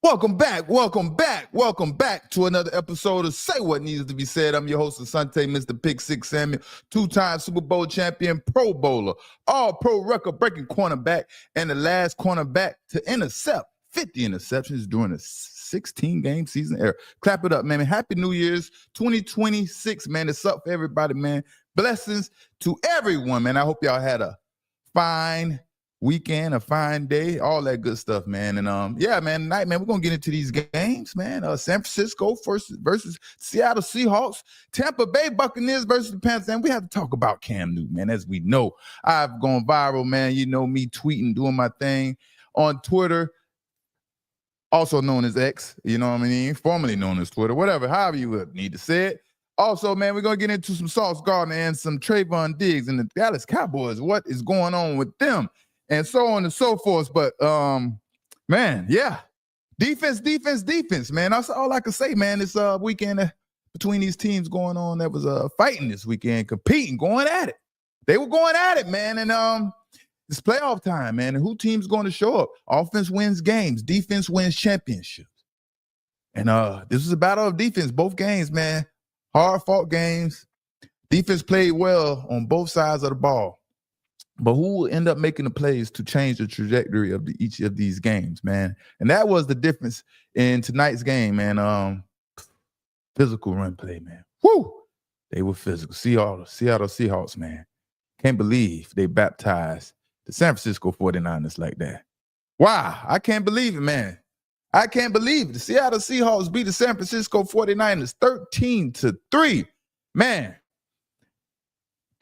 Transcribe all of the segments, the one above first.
Welcome back to another episode of Say What Needs to Be Said. I'm your host, Asante, Mr. Pick Six Samuel, two-time Super Bowl champion, Pro Bowler, all-pro record-breaking cornerback, and the last cornerback to intercept 50 interceptions during a 16-game season era. Clap it up, man. Happy New Year's 2026, man. It's up for everybody, man. Blessings to everyone, man. I hope y'all had a fine weekend, a fine day, all that good stuff, man. And yeah, man, tonight, man, we're gonna get into these games, man. San Francisco versus Seattle Seahawks, Tampa Bay Buccaneers versus the Panthers. And we have to talk about Cam Newton, man. As we know, I've gone viral, man. You know me tweeting, doing my thing on Twitter, also known as X, you know what I mean? Formerly known as Twitter, whatever, however you would need to say it. Also, man, we're going to get into some Sauce Gardner and some Trayvon Diggs and the Dallas Cowboys. What is going on with them? And so on and so forth. But, man, yeah. Defense, man. That's all I can say, man. This weekend between these teams going on, that was fighting this weekend, competing, going at it. They were going at it, man. And it's playoff time, man. And who team's going to show up? Offense wins games. Defense wins championships. And this is a battle of defense. Both games, man. Hard-fought games. Defense played well on both sides of the ball. But who will end up making the plays to change the trajectory of each of these games, man? And that was the difference in tonight's game, man. Physical run play, man. Woo! They were physical. Seattle Seahawks, man. Can't believe they baptized the San Francisco 49ers like that. Wow, I can't believe it, man. I can't believe it. The Seattle Seahawks beat the San Francisco 49ers 13-3. Man,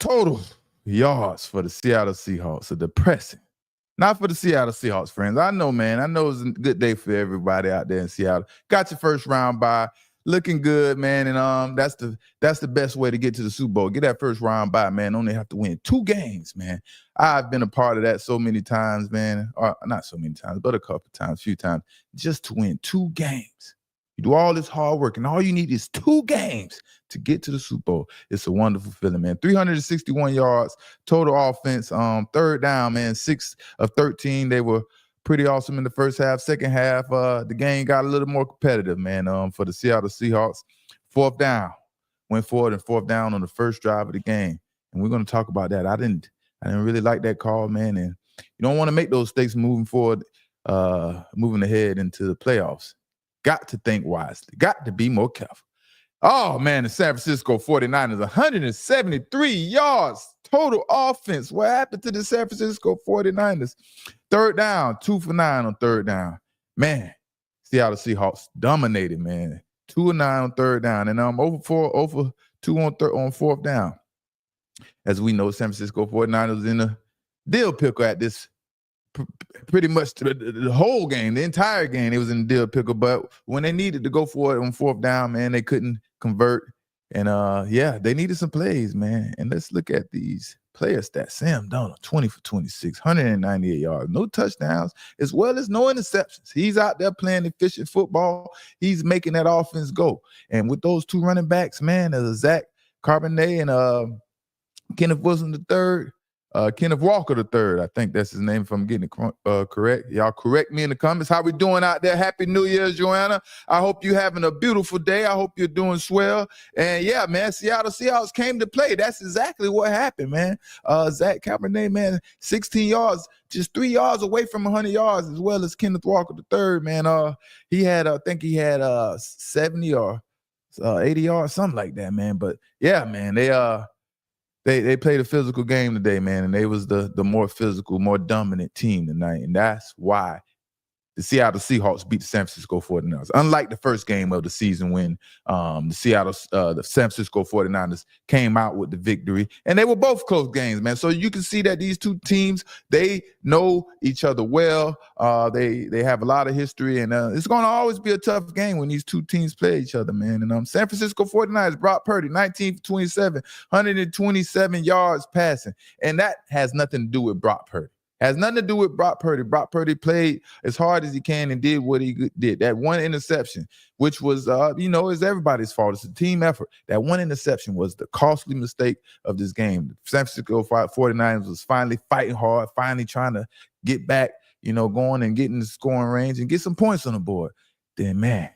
total yards for the Seattle Seahawks are depressing. Not for the Seattle Seahawks, friends. I know, man. I know it's a good day for everybody out there in Seattle. Got your first round bye. Looking good, man. And that's the best way to get to the Super Bowl. Get that first round bye, man. Only have to win 2 games, man. I've been a part of that so many times, man. Or not so many times, but a couple times, few times, just to win 2 games. You do all this hard work, and all you need is 2 games to get to the Super Bowl. It's a wonderful feeling, man. 361 yards, total offense. Third down, man, 6 of 13. They were pretty awesome in the first half. Second half, the game got a little more competitive, man, for the Seattle Seahawks. Fourth down. Went forward and fourth down on the first drive of the game. And we're going to talk about that. I didn't really like that call, man. And you don't want to make those mistakes moving forward, moving ahead into the playoffs. Got to think wisely. Got to be more careful. Oh, man, the San Francisco 49ers, 173 yards, total offense. What happened to the San Francisco 49ers? Third down, 2 for 9 on third down. Man, Seattle Seahawks dominated, man. 2 of 9 on third down. And over 2 on fourth down. As we know, San Francisco 49ers in a deal pickle at this pretty much the whole game, the entire game, it was in the deal pickle. But when they needed to go for it on fourth down, man, they couldn't convert. And yeah, they needed some plays, man. And let's look at these player stats. Sam Darnold, 20 for 26, 198 yards, no touchdowns, as well as no interceptions. He's out there playing efficient football. He's making that offense go. And with those 2 running backs, man, Zach Charbonnet and Kenneth Wilson III, Kenneth Walker III, I think that's his name if I'm getting it correct. Y'all correct me in the comments. How we doing out there? Happy New Year, Joanna. I hope you're having a beautiful day. I hope you're doing swell. And yeah, man, Seattle Seahawks came to play. That's exactly what happened, man. Zach Cabernet, man, 16 yards, just 3 yards away from 100 yards, as well as Kenneth Walker III, man. He had 70 or 80 yards, something like that, man. But yeah, man, They played a physical game today, man, and they was the more physical, more dominant team tonight, and that's why the Seattle Seahawks beat the San Francisco 49ers. Unlike the first game of the season when the San Francisco 49ers came out with the victory, and they were both close games, man. So you can see that these two teams, they know each other well. They have a lot of history, and it's going to always be a tough game when these two teams play each other, man. And San Francisco 49ers, Brock Purdy, 19 for 27, 127 yards passing, and that has nothing to do with Brock Purdy. Has nothing to do with Brock Purdy. Brock Purdy played as hard as he can and did what he did. That one interception, which was, is everybody's fault. It's a team effort. That one interception was the costly mistake of this game. The San Francisco 49ers was finally fighting hard, finally trying to get back, going and get in the scoring range and get some points on the board. then, man,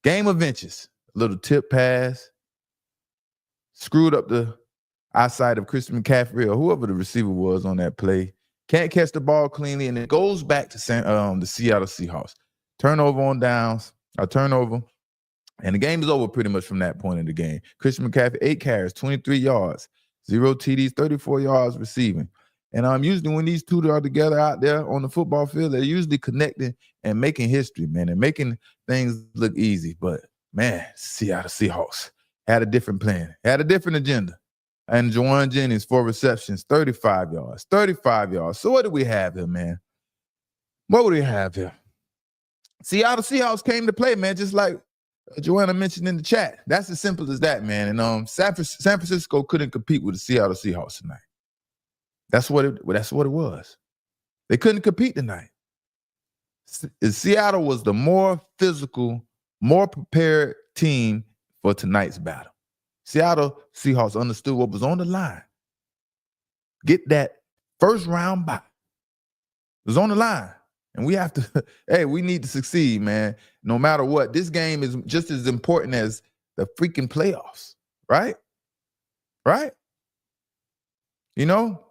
game of inches. A little tip pass. Screwed up the eyesight of Christian McCaffrey or whoever the receiver was on that play. Can't catch the ball cleanly, and it goes back to the Seattle Seahawks. Turnover on downs, a turnover, and the game is over pretty much from that point in the game. Christian McCaffrey, 8 carries, 23 yards, 0 TDs, 34 yards receiving. And usually when these two are together out there on the football field, they're usually connecting and making history, man, and making things look easy. But, man, Seattle Seahawks had a different plan, had a different agenda. And Juwan Jennings, 4 receptions, 35 yards, 35 yards. So what do we have here, man? What would we have here? Seattle Seahawks came to play, man, just like Joanna mentioned in the chat. That's as simple as that, man. And San Francisco couldn't compete with the Seattle Seahawks tonight. That's what it was. They couldn't compete tonight. Seattle was the more physical, more prepared team for tonight's battle. Seattle Seahawks understood what was on the line. Get that first round bye. It was on the line. And we have to, hey, we need to succeed, man. No matter what. This game is just as important as the freaking playoffs, right? Right? You know?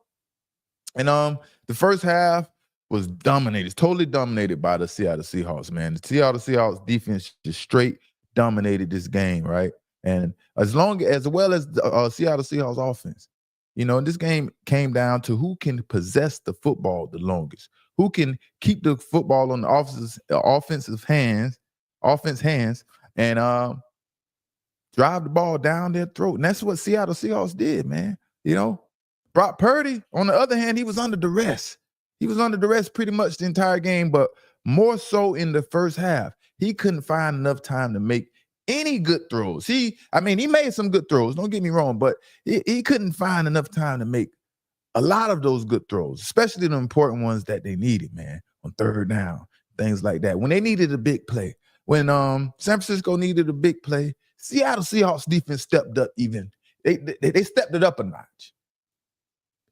And the first half was dominated, totally dominated by the Seattle Seahawks, man. The Seattle Seahawks defense just straight dominated this game, right? And as well as the Seattle Seahawks offense. You know, this game came down to who can possess the football the longest, who can keep the football on the offense hands, and drive the ball down their throat. And that's what Seattle Seahawks did, man. You know, Brock Purdy, on the other hand, he was under duress. He was under duress pretty much the entire game, but more so in the first half. He couldn't find enough time to make any good throws. He made some good throws, don't get me wrong, but he couldn't find enough time to make a lot of those good throws, especially the important ones that they needed, man, on third down, things like that. When they needed a big play, when San Francisco needed a big play, Seattle Seahawks defense stepped up even. They stepped it up a notch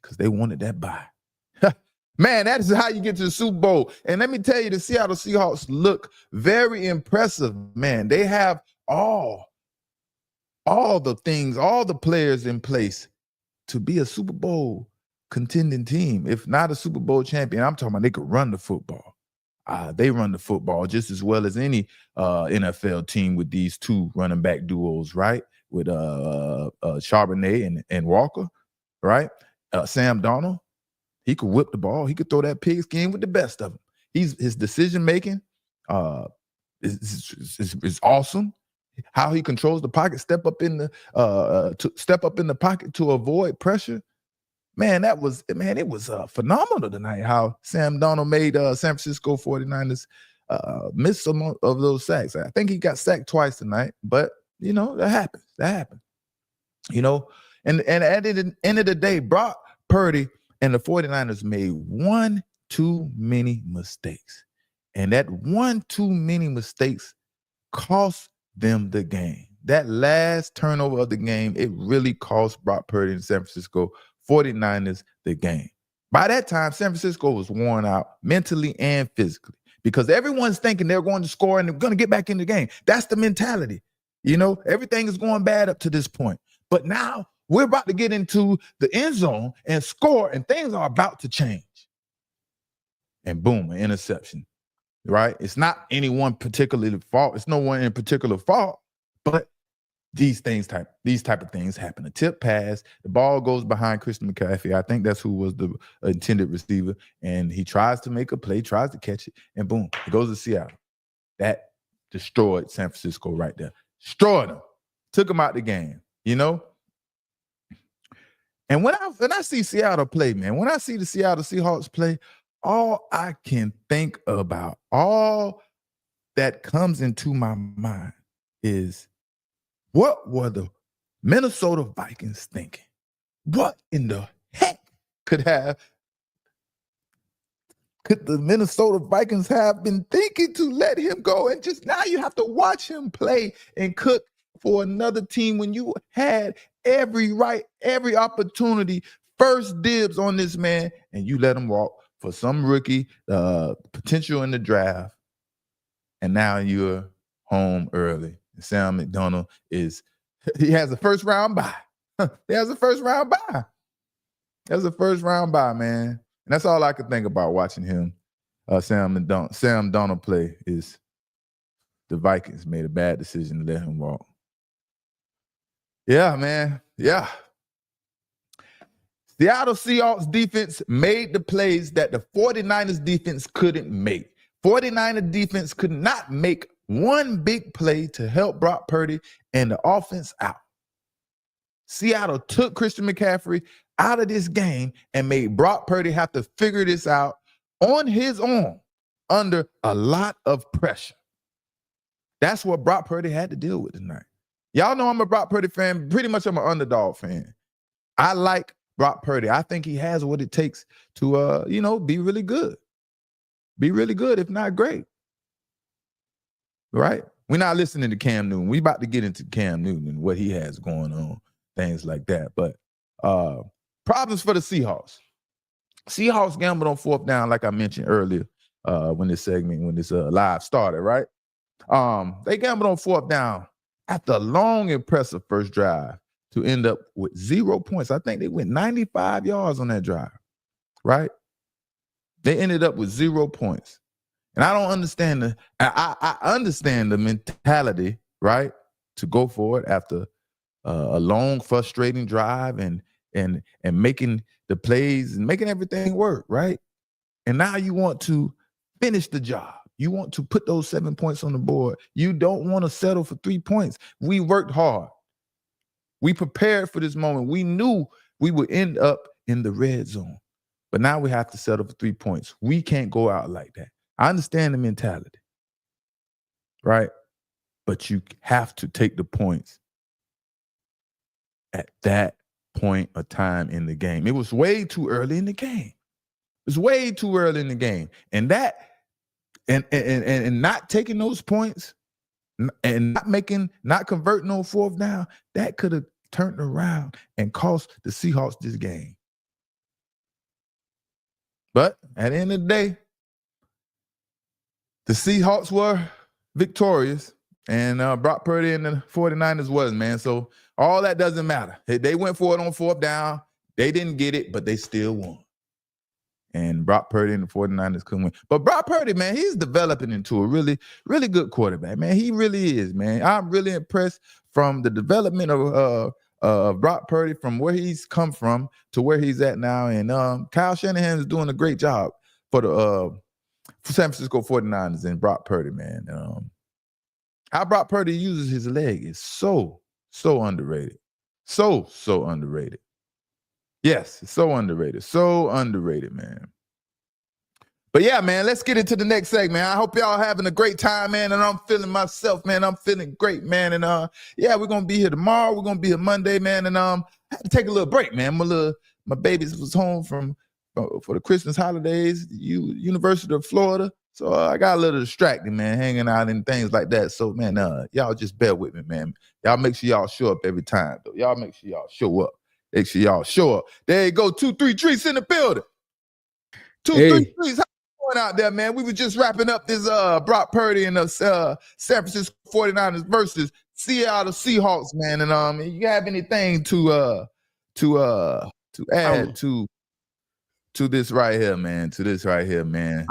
because they wanted that bye. Man, that is how you get to the Super Bowl. And let me tell you, the Seattle Seahawks look very impressive, man. They have all the things, all the players in place to be a Super Bowl contending team, if not a Super Bowl champion. I'm talking about they could run the football. They run the football just as well as any NFL team with these two running back duos, right? With Charbonnet and Walker, right? Sam Darnold, he could whip the ball. He could throw that pigskin with the best of them. His decision making is awesome. How he controls the pocket, step up in the pocket to avoid pressure. Man, it was phenomenal tonight how Sam Darnold made San Francisco 49ers miss some of those sacks. I think he got sacked twice tonight, but you know, that happens. You know, and at the end of the day, Brock Purdy and the 49ers made one too many mistakes. And that one too many mistakes cost them the game. That last turnover of the game, it really cost Brock Purdy and San Francisco 49ers the game. By that time, San Francisco was worn out mentally and physically because everyone's thinking they're going to score and they're going to get back in the game. That's the mentality. You know, everything is going bad up to this point. But now we're about to get into the end zone and score, and things are about to change. And boom, an interception, right? It's not any one particular fault. It's no one in particular fault, but these type of things happen. A tip pass, the ball goes behind Christian McCaffrey. I think that's who was the intended receiver. And he tries to make a play, tries to catch it, and boom, it goes to Seattle. That destroyed San Francisco right there. Destroyed them. Took them out the game, you know? And when I see Seattle play, man, when I see the Seattle Seahawks play, all I can think about, all that comes into my mind is, what were the Minnesota Vikings thinking? What in the heck could the Minnesota Vikings have been thinking to let him go? And just now you have to watch him play and cook for another team when you had every opportunity, first dibs on this man, and you let him walk for some rookie potential in the draft. and now you're home early. Sam McDonald he has a first round bye. He has a first round bye. That's a first round bye, man. And that's all I could think about watching him. Sam Donald play is the Vikings made a bad decision to let him walk. Yeah, man. Yeah. Seattle Seahawks defense made the plays that the 49ers defense couldn't make. 49er defense could not make one big play to help Brock Purdy and the offense out. Seattle took Christian McCaffrey out of this game and made Brock Purdy have to figure this out on his own under a lot of pressure. That's what Brock Purdy had to deal with tonight. Y'all know I'm a Brock Purdy fan. Pretty much I'm an underdog fan. I like Brock Purdy. I think he has what it takes to, be really good. Be really good, if not great. Right? We're not listening to Cam Newton. We about to get into Cam Newton and what he has going on, things like that. But problems for the Seahawks. Seahawks gambled on fourth down, like I mentioned earlier when this live started, right? They gambled on fourth down after a long, impressive first drive to end up with 0 points. I think they went 95 yards on that drive, right? They ended up with 0 points. And I don't understand I understand the mentality, right, to go for it after a long, frustrating drive and making the plays and making everything work, right? And now you want to finish the job. You want to put those 7 points on the board. You don't want to settle for 3 points. We worked hard. We prepared for this moment. We knew we would end up in the red zone. But now we have to settle for 3 points. We can't go out like that. I understand the mentality, right? But you have to take the points at that point of time in the game. It was way too early in the game. It was way too early in the game. And that and not taking those points and not converting on fourth down, that could have turned around and cost the Seahawks this game. But at the end of the day, the Seahawks were victorious, and Brock Purdy and the 49ers wasn't, man. So all that doesn't matter. They went for it on fourth down. They didn't get it, but they still won. And Brock Purdy and the 49ers couldn't win. But Brock Purdy, man, he's developing into a really, really good quarterback, man. He really is, man. I'm really impressed from the development of Brock Purdy, from where he's come from to where he's at now. And Kyle Shanahan is doing a great job for the San Francisco 49ers and Brock Purdy, man. How Brock Purdy uses his leg is so underrated. So underrated. Yes, it's so underrated. So underrated, man. But yeah, man, let's get into the next segment. I hope y'all having a great time, man. And I'm feeling myself, man. I'm feeling great, man. And yeah, we're gonna be here tomorrow. We're gonna be here Monday, man. And I had to take a little break, man. My babies was home for the Christmas holidays, University of Florida. So I got a little distracted, man, hanging out and things like that. So, man, y'all just bear with me, man. Y'all make sure y'all show up every time, though. Y'all make sure y'all show up. Make sure y'all show up. There you go, 2, 3 trees in the building. 2, 3 trees. How you going out there, man? We were just wrapping up this Brock Purdy and the San Francisco 49ers versus Seattle Seahawks, man. And you have anything to add to this right here, man? To this right here, man.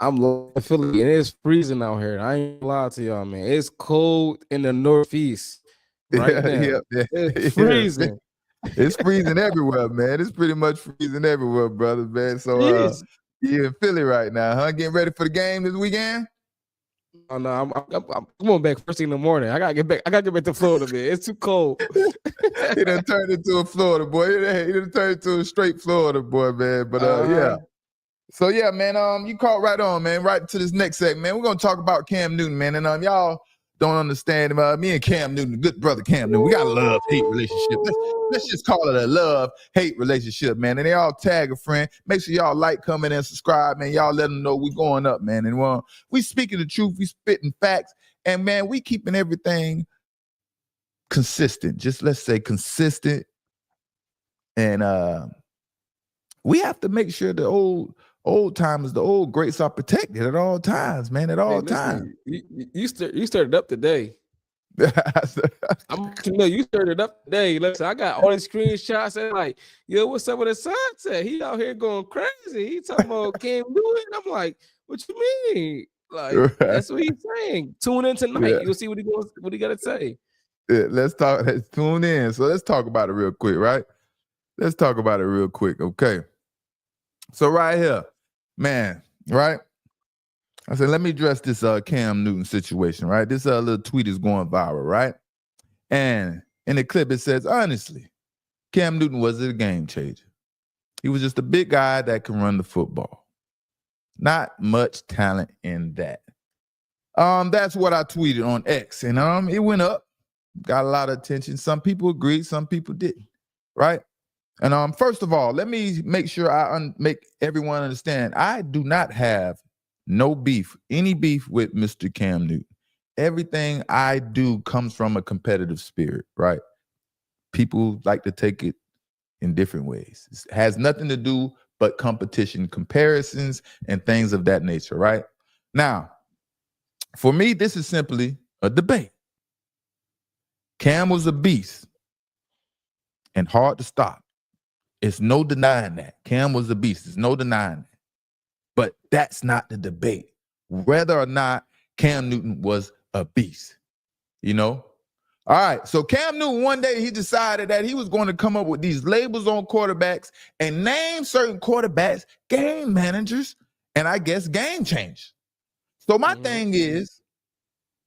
I'm Philly, and it's freezing out here. I ain't gonna lie to y'all, man. It's cold in the Northeast right now. Yeah. It's freezing. It's freezing everywhere, man. It's pretty much freezing everywhere, brother, man. So you in Philly right now, huh? Getting ready for the game this weekend? Oh no, I'm going back first thing in the morning. I gotta get back to Florida, man. It's too cold. He done turned into a Florida boy. He done turned into a straight Florida boy, man. But yeah. So yeah, man, you caught right on, man. Right to this next segment, man. We're gonna talk about Cam Newton, man. And y'all don't understand him. Me and Cam Newton, good brother Cam Newton, we got a love-hate relationship. Let's just call it a love-hate relationship, man. And they all tag a friend. Make sure y'all like, comment, and subscribe, man. Y'all let them know we going up, man. And we speaking the truth, we spitting facts, and man, we keeping everything consistent. Just let's say consistent. And we have to make sure the old old timers, the old greats are protected at all times, man. At all times. You stirred it up today. I'm to know you stirred it up today. Listen, I got all these screenshots and like, yo, what's up with the sunset? He out here going crazy. He talking about Cam Newton. I'm like, what you mean? Like, that's what he's saying. Tune in tonight. Yeah. You'll see what he got to say. Yeah, let's talk. Let's tune in. So let's talk about it real quick, right? Let's talk about it real quick, okay? So right here, man, right? I said, let me address this Cam Newton situation, right? This little tweet is going viral, right? And in the clip, it says, honestly, Cam Newton wasn't a game changer. He was just a big guy that can run the football. Not much talent in that. That's what I tweeted on X, and it went up, got a lot of attention. Some people agreed, some people didn't, right? And first of all, let me make sure I make everyone understand. I do not have any beef with Mr. Cam Newton. Everything I do comes from a competitive spirit, right? People like to take it in different ways. It has nothing to do but competition, comparisons, and things of that nature, right? Now, for me, this is simply a debate. Cam was a beast and hard to stop. It's no denying that. Cam was a beast. There's no denying that. But that's not the debate. Whether or not Cam Newton was a beast, you know? All right, so Cam Newton, one day he decided that he was going to come up with these labels on quarterbacks and name certain quarterbacks game managers and I guess game changers. So my thing is,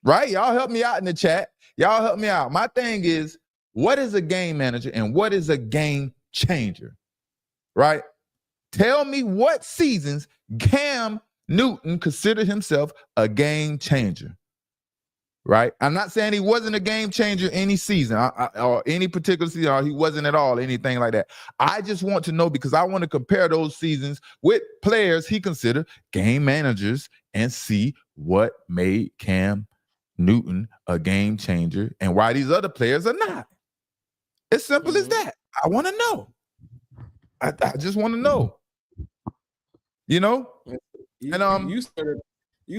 right, y'all help me out in the chat. Y'all help me out. My thing is, what is a game manager and what is a game changer, right? Tell me what seasons Cam Newton considered himself a game changer, right? I'm not saying he wasn't a game changer any season or any particular season, or he wasn't at all, anything like that. I just want to know because I want to compare those seasons with players he considered game managers and see what made Cam Newton a game changer and why these other players are not. As simple as that. I want to know. I just want to know. You know? And you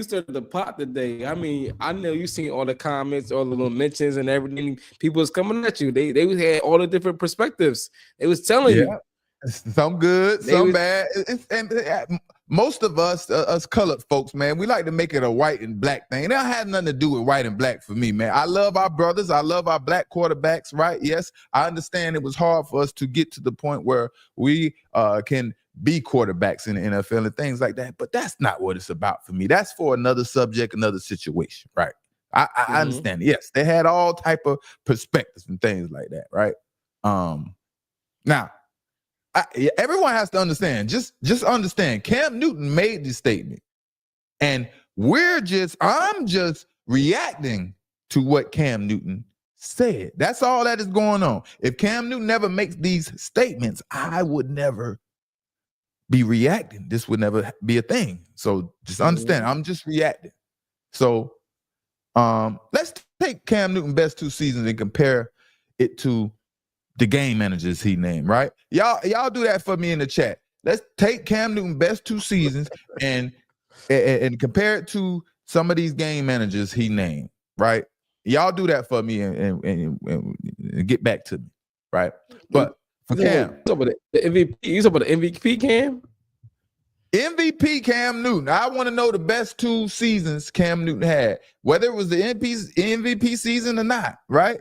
started the pot today. I mean, I know you seen all the comments, all the little mentions and everything. People was coming at you. They had all the different perspectives. They was telling you. Some good, some bad. And most of us colored folks, man, we like to make it a white and black thing. It don't have nothing to do with white and black for me, man. I love our brothers. I love our black quarterbacks, right? Yes, I understand it was hard for us to get to the point where we can be quarterbacks in the NFL and things like that. But that's not what it's about for me. That's for another subject, another situation, right? I understand. Yes, they had all type of perspectives and things like that, right? Now, everyone has to understand. Just understand. Cam Newton made this statement, and I'm just reacting to what Cam Newton said. That's all that is going on. If Cam Newton never makes these statements, I would never be reacting. This would never be a thing. So just understand. I'm just reacting. So let's take Cam Newton best 2 seasons and compare it to the game managers he named, right? Y'all do that for me in the chat. Let's take Cam Newton best 2 seasons and compare it to some of these game managers he named, right? Y'all do that for me and get back to me, right? But for Cam, you talking about the MVP? You talking about the MVP, Cam? MVP Cam Newton. I want to know the best 2 seasons Cam Newton had, whether it was the MVP season or not, right?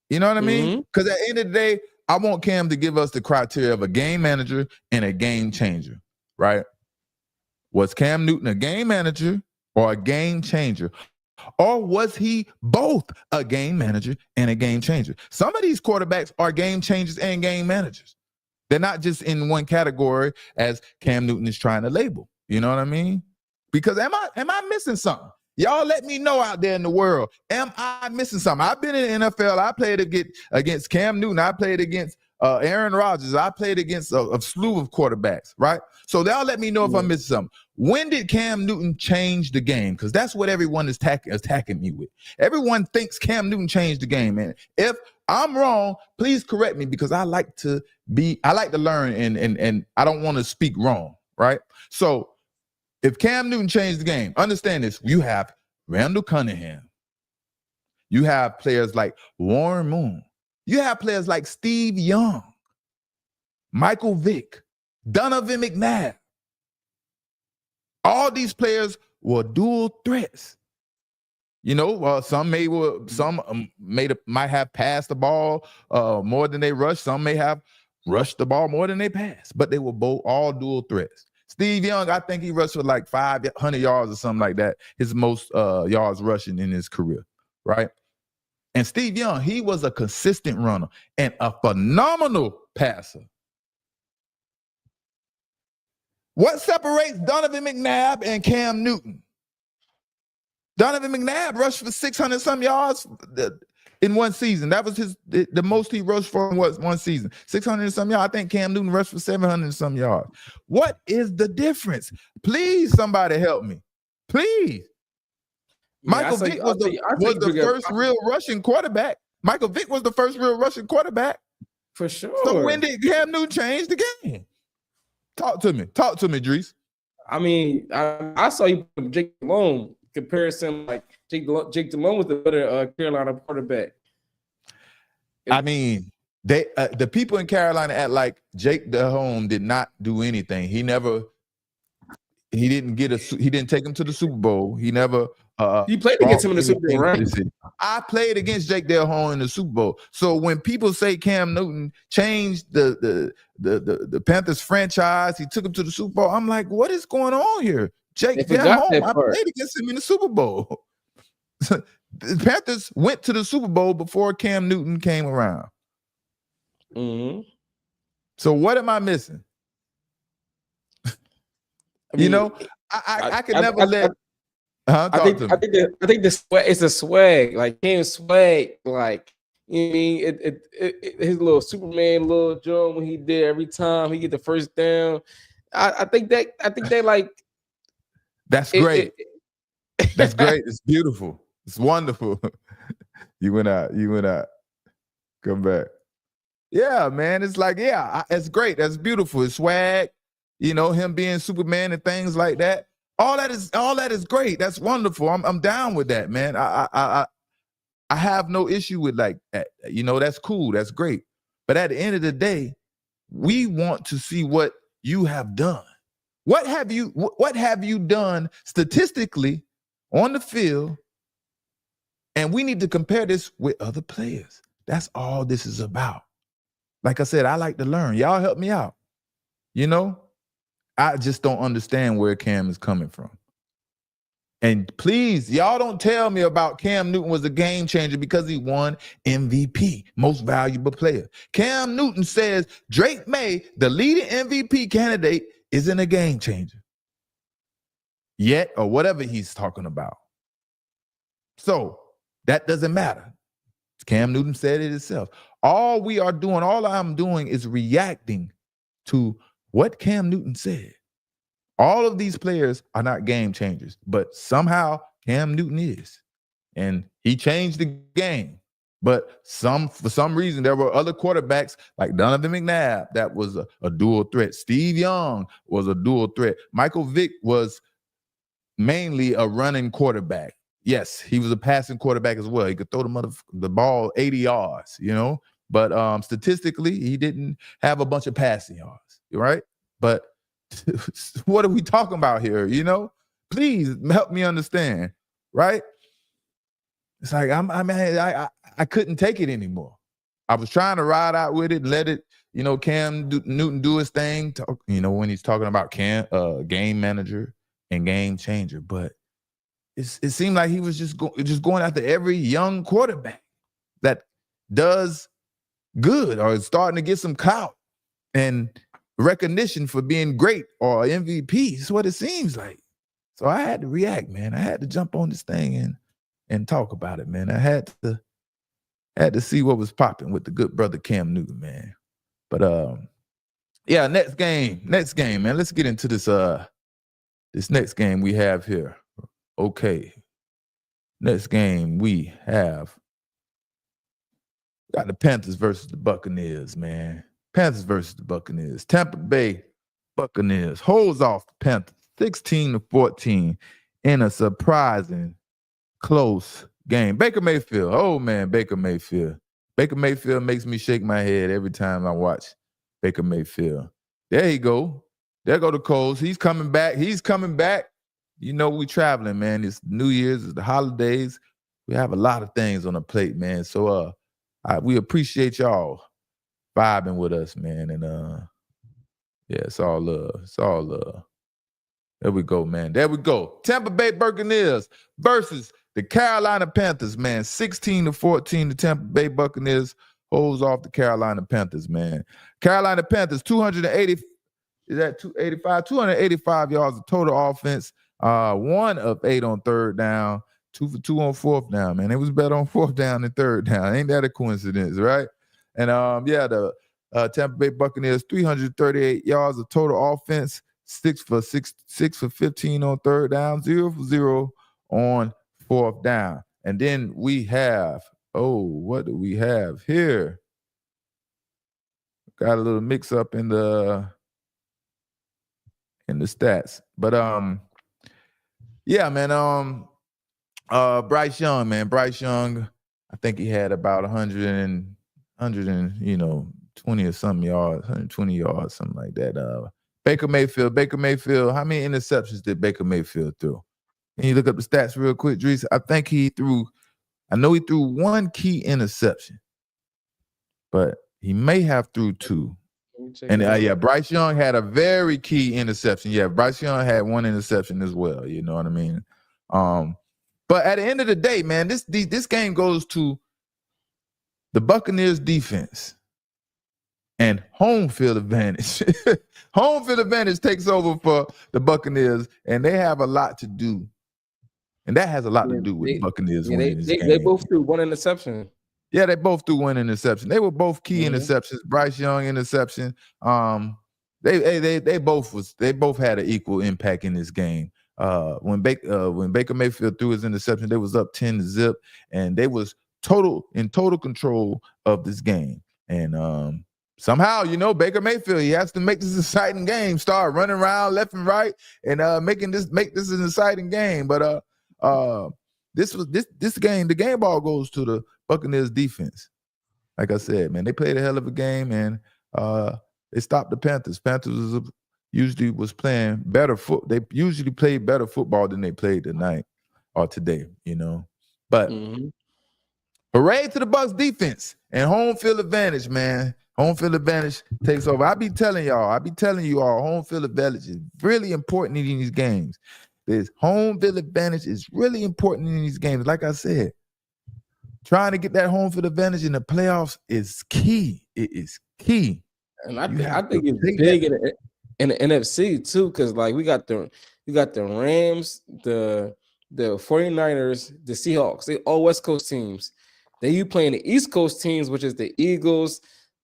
You know what I mean? Because at the end of the day, I want Cam to give us the criteria of a game manager and a game changer, right? Was Cam Newton a game manager or a game changer? Or was he both a game manager and a game changer? Some of these quarterbacks are game changers and game managers. They're not just in one category as Cam Newton is trying to label. You know what I mean? Because am I missing something? Y'all let me know out there in the world. Am I missing something? I've been in the NFL. I played against Cam Newton. I played against Aaron Rodgers. I played against a slew of quarterbacks, right? So y'all let me know if I'm missing something. When did Cam Newton change the game? Because that's what everyone is attacking me with. Everyone thinks Cam Newton changed the game, man. If I'm wrong, please correct me because I like to learn and I don't want to speak wrong. right? So if Cam Newton changed the game, understand this, you have Randall Cunningham. You have players like Warren Moon. You have players like Steve Young, Michael Vick, Donovan McNabb. All these players were dual threats. You know, some might have passed the ball more than they rushed. Some may have rushed the ball more than they passed, but they were both all dual threats. Steve Young, I think he rushed for like 500 yards or something like that. His most yards rushing in his career, right? And Steve Young, he was a consistent runner and a phenomenal passer. What separates Donovan McNabb and Cam Newton? Donovan McNabb rushed for 600 some yards in one season. That was the most he rushed for in one season. 600 some yards. I think Cam Newton rushed for 700 some yards. What is the difference? Please, somebody help me. Please. Yeah, Michael Vick was the first real rushing quarterback. Michael Vick was the first real rushing quarterback. For sure. So when did Cam Newton change the game? Talk to me, Dries. I mean, I saw you put Jake Delhomme comparison, like Jake Delhomme was the better Carolina quarterback. I mean, the people in Carolina act like Jake Delhomme did not do anything. He didn't take him to the Super Bowl. He never he played against him in the Super Bowl, right? I played against Jake Delhomme in the Super Bowl. So when people say Cam Newton changed the Panthers franchise, he took him to the Super Bowl, I'm like, what is going on here? Jake Delhomme, I played against him in the Super Bowl. The Panthers went to the Super Bowl before Cam Newton came around. Mm-hmm. So what am I missing? I mean, I can never let. I think the swag, it's a swag, like Cam swag, like you know what I mean, his little Superman little jump when he did every time he get the first down. I think that like that's great. That's great. It's beautiful. It's wonderful. You went out. Come back. Yeah, man. It's like, it's great. That's beautiful. It's swag. You know, him being Superman and things like that. All that is great. That's wonderful. I'm down with that, man. I have no issue with like that. You know, that's cool. That's great. But at the end of the day, we want to see what you have done. What have you done statistically on the field? And we need to compare this with other players. That's all this is about. Like I said, I like to learn. Y'all help me out. You know, I just don't understand where Cam is coming from. And please, y'all don't tell me about Cam Newton was a game changer because he won MVP, most valuable player. Cam Newton says Drake May, the leading MVP candidate, isn't a game changer yet, or whatever he's talking about. So that doesn't matter. Cam Newton said it himself. All I'm doing is reacting to what Cam Newton said. All of these players are not game changers, but somehow Cam Newton is. And he changed the game. But for some reason, there were other quarterbacks like Donovan McNabb that was a dual threat. Steve Young was a dual threat. Michael Vick was mainly a running quarterback. Yes, he was a passing quarterback as well. He could throw the ball 80 yards, you know. But statistically, he didn't have a bunch of passing yards, right? But what are we talking about here, you know? Please help me understand, right? It's like I couldn't take it anymore. I was trying to ride out with it, let it, you know, Cam Newton do his thing, you know, when he's talking about game manager and game changer. But it seemed like he was just going after every young quarterback that does good or is starting to get some clout and recognition for being great or MVP. It's what it seems like. So I had to react, man. I had to jump on this thing and talk about it, man. I had to see what was popping with the good brother Cam Newton, man. But next game, man. Let's get into this next game we have here. Okay. Next game we have got the Panthers versus the Buccaneers, man. Panthers versus the Buccaneers. Tampa Bay Buccaneers holds off the Panthers 16-14 in a surprising close game. Baker Mayfield. Oh man, Baker Mayfield. Baker Mayfield makes me shake my head every time I watch Baker Mayfield. There you go. There go the Coles. He's coming back. He's coming back. You know, we traveling, man. It's New Year's, it's the holidays. We have a lot of things on the plate, man. So we appreciate y'all vibing with us, man. And yeah, it's all love. It's all love. There we go, man. There we go. Tampa Bay Buccaneers versus the Carolina Panthers, man. 16-14, the Tampa Bay Buccaneers holds off the Carolina Panthers, man. Carolina Panthers, 285 yards of total offense, 1 of 8 on third down, 2 for 2 on fourth down, man. It was better on fourth down than third down. Ain't that a coincidence, right? And the Tampa Bay Buccaneers, 338 yards of total offense, 6 for 15 on third down, 0 for 0 on fourth down. And then we have, what do we have here? Got a little mix up in the stats. But yeah, man. Bryce Young, man. Bryce Young, I think he had about 120 or something yards, 120 yards, something like that. Baker Mayfield, how many interceptions did Baker Mayfield throw? Can you look up the stats real quick, Dries? I know he threw 1 key interception, but he may have threw 2. And Bryce Young had a very key interception. Yeah, Bryce Young had 1 interception as well. You know what I mean? But at the end of the day, man, this game goes to the Buccaneers defense and home field advantage. Home field advantage takes over for the Buccaneers, and they have a lot to do. And that has a lot to do with the Buccaneers winning this game. They both threw 1 interception. Yeah, they both threw 1 interception. They were both key interceptions. Bryce Young interception. They both had an equal impact in this game. When Baker Mayfield threw his interception, they was up 10-0, and they was in total control of this game. And somehow, Baker Mayfield, he has to make this exciting game. Start running around left and right and make this an exciting game. But this game, the game ball goes to the Buccaneers defense. Like I said, man, they played a hell of a game, and they stopped the Panthers. Panthers usually was playing better They usually played better football than they played tonight or today, But hooray to the Bucs defense and home field advantage, man. Home field advantage takes over. I be telling you all, home field advantage is really important in these games. This home field advantage is really important in these games. Like I said, trying to get that home field advantage in the playoffs is key. It is key. And I think it's big in the NFC too, because like we got the Rams, the 49ers, the Seahawks. They all West Coast teams. Then you playing the East Coast teams, which is the Eagles,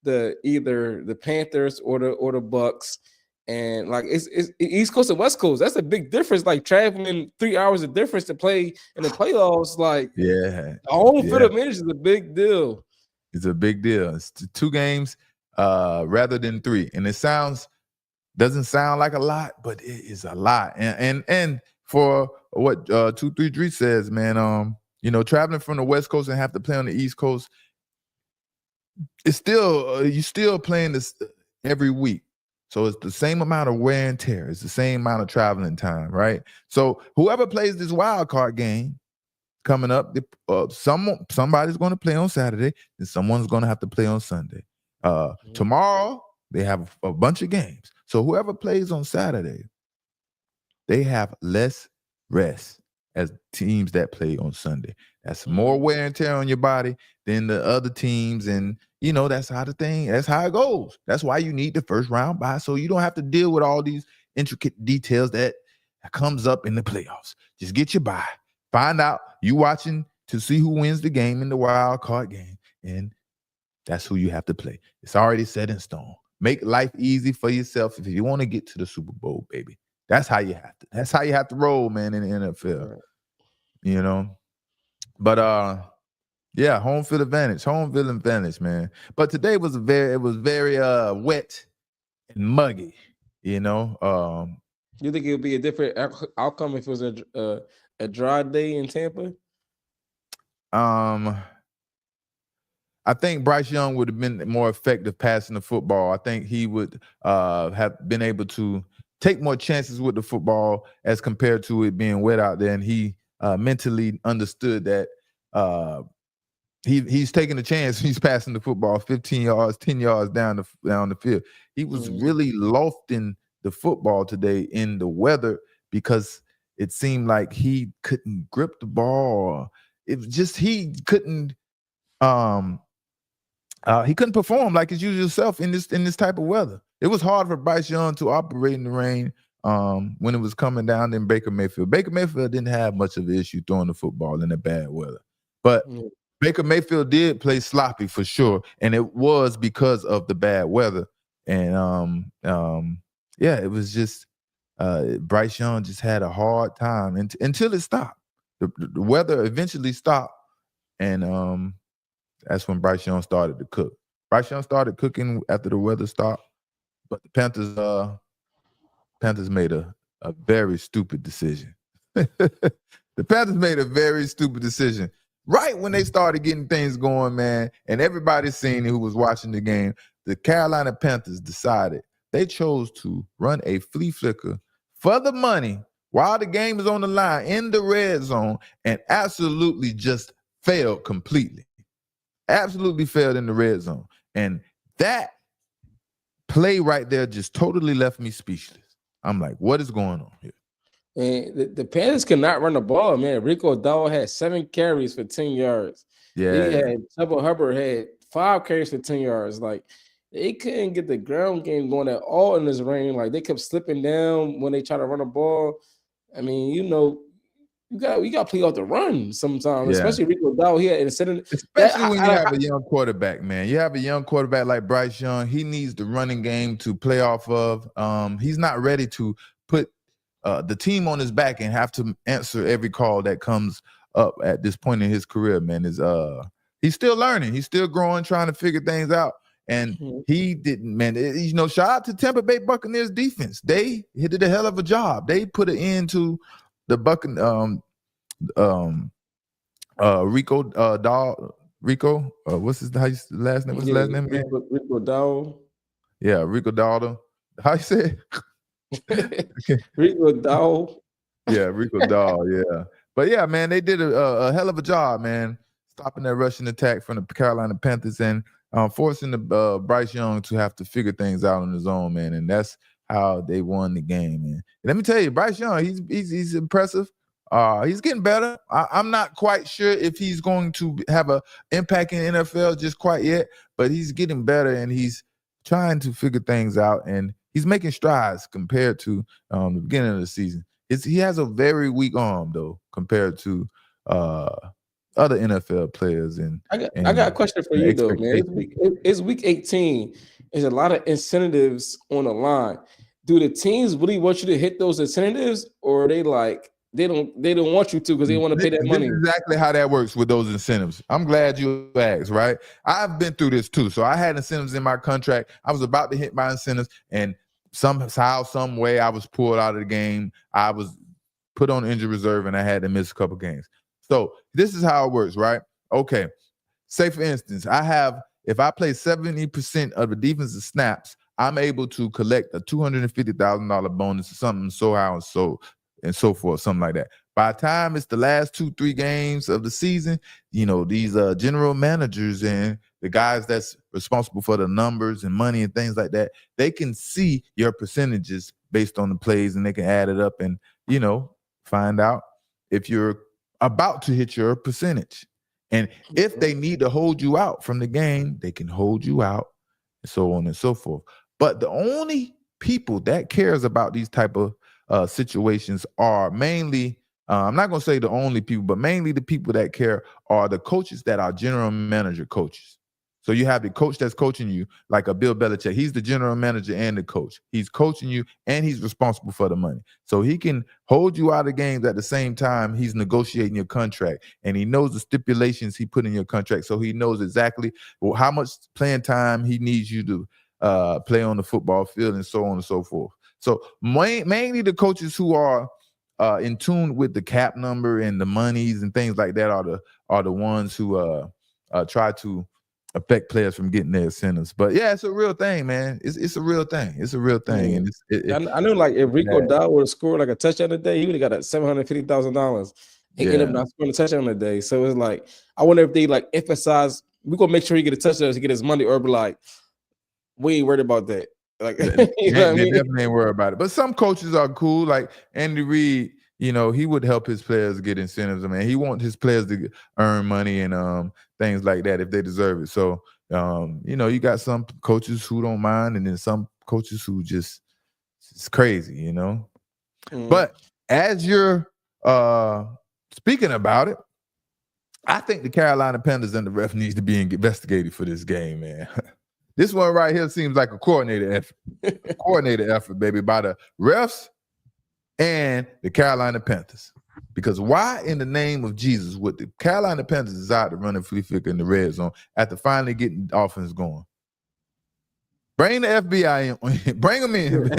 either the Panthers or the Bucks. And like it's East Coast and West Coast. That's a big difference. Like traveling 3 hours of difference to play in the playoffs. Like the home field advantage is a big deal. It's a big deal. It's 2 games rather than 3, and it doesn't sound like a lot, but it is a lot. And for what 233 says, man, traveling from the West Coast and have to play on the East Coast, it's still you still playing this every week. So it's the same amount of wear and tear. It's the same amount of traveling time, right? So whoever plays this wild card game coming up, somebody's going to play on Saturday, and someone's going to have to play on Sunday. Tomorrow they have a bunch of games. So whoever plays on Saturday, they have less rest as teams that play on Sunday. That's more wear and tear on your body than the other teams. And, that's how it goes. That's why you need the first round bye, so you don't have to deal with all these intricate details that comes up in the playoffs. Just get your bye. Find out you watching to see who wins the game in the wild card game. And that's who you have to play. It's already set in stone. Make life easy for yourself if you want to get to the Super Bowl, baby. That's how you have to. That's how you have to roll, man, in the NFL. But home field advantage, man. But today was very wet and muggy. You know, You think it would be a different outcome if it was a dry day in Tampa? um, I think Bryce Young would have been more effective passing the football. I think he would have been able to take more chances with the football as compared to it being wet out there. And he mentally understood that he's taking a chance. He's passing the football 15 yards, 10 yards down the field. He was really lofting the football today in the weather because it seemed like he couldn't grip the ball. It was just he couldn't perform like his usual self in this type of weather. It was hard for Bryce Young to operate in the rain when it was coming down in Baker Mayfield. Baker Mayfield didn't have much of an issue throwing the football in the bad weather, but Baker Mayfield did play sloppy for sure, and it was because of the bad weather. And yeah, it was just Bryce Young just had a hard time until it stopped. The weather eventually stopped, and that's when Bryce Young started to cook. Bryce Young started cooking after the weather stopped, but the Panthers made a very stupid decision. The Panthers made a very stupid decision. Right when they started getting things going, man, and everybody seen it who was watching the game, the Carolina Panthers decided they chose to run a flea flicker for the money while the game is on the line in the red zone and absolutely just failed completely. Absolutely failed in the red zone. And that play right there just totally left me speechless. I'm like, what is going on here? And the Panthers cannot run the ball, man. Rico Dowdle had 7 carries for 10 yards. Yeah. He had Chuba Hubbard had 5 carries for 10 yards. Like, they couldn't get the ground game going at all in this rain. Like, they kept slipping down when they try to run the ball. I mean, you got to play off the run sometimes, especially Rico Dowdle. He had instead especially when you have a young quarterback, man. You have a young quarterback like Bryce Young. He needs the running game to play off of. He's not ready to put the team on his back and have to answer every call that comes up at this point in his career, man. He's still learning. He's still growing, trying to figure things out. And he didn't, man. Shout out to Tampa Bay Buccaneers defense. They did a hell of a job. They put an end to the Rico. What's his last name? What's his last name again? Rico Dowdle. Yeah, Rico Dowdle. How you say it? Rico Dowdle. Yeah, Rico Dowdle. Yeah, but yeah, man, they did a hell of a job, man, stopping that rushing attack from the Carolina Panthers and forcing the Bryce Young to have to figure things out on his own, man, and that's how they won the game, man. And let me tell you, Bryce Young, he's impressive. He's getting better. I'm not quite sure if he's going to have an impact in the NFL just quite yet, but he's getting better and he's trying to figure things out and he's making strides compared to the beginning of the season. He has a very weak arm though compared to other NFL players. I got a question for you though, man. It's week 18. There's a lot of incentives on the line. Do the teams really want you to hit those incentives, or are they like they don't want you to because they want to pay that money? This is exactly how that works with those incentives. I'm glad you asked, right? I've been through this too. So I had incentives in my contract. I was about to hit my incentives, and somehow, some way, I was pulled out of the game. I was put on injury reserve, and I had to miss a couple games. So this is how it works, right? Okay. Say for instance, if I play 70% of the defensive snaps, I'm able to collect a $250,000 bonus or something and so forth, something like that. By the time it's the last 2-3 games of the season, these general managers and the guys that's responsible for the numbers and money and things like that, they can see your percentages based on the plays and they can add it up and, find out if you're about to hit your percentage. And if they need to hold you out from the game, they can hold you out and so on and so forth. But the only people that cares about these type of situations are mainly, I'm not going to say the only people, but mainly the people that care are the coaches that are general manager coaches. So you have the coach that's coaching you, like a Bill Belichick. He's the general manager and the coach. He's coaching you and he's responsible for the money. So he can hold you out of games at the same time he's negotiating your contract. And he knows the stipulations he put in your contract. So he knows exactly how much playing time he needs you to play on the football field and so on and so forth. So mainly the coaches who are in tune with the cap number and the monies and things like that are the ones who try to affect players from getting their incentives. But yeah, it's a real thing, man. It's a real thing. It's a real thing, and I know, like if Rico Dowd would have scored like a touchdown today, he would have got that $750,000 and ended up not scoring a touchdown today. So it's like, I wonder if they like emphasize, we're gonna make sure he get a touchdown to get his money, or be like, we ain't worried about that. Like, you know what I mean? Definitely ain't worried about it. But some coaches are cool, like Andy Reid. You know, he would help his players get incentives. I mean, he wants his players to earn money and things like that if they deserve it. So, you know, you got some coaches who don't mind, and then some coaches who just, it's crazy, you know. But as you're speaking about it, I think the Carolina Panthers and the ref needs to be investigated for this game, man. This one right here seems like a coordinated effort, baby, by the refs and the Carolina Panthers. Because why in the name of Jesus would the Carolina Panthers decide to run a flea flicker in the red zone after finally getting the offense going? Bring the FBI in. Bring them in.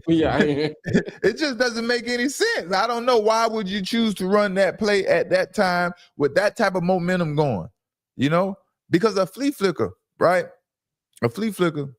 It just doesn't make any sense. I don't know, why would you choose to run that play at that time with that type of momentum going? You know, because a flea flicker, right? A flea flicker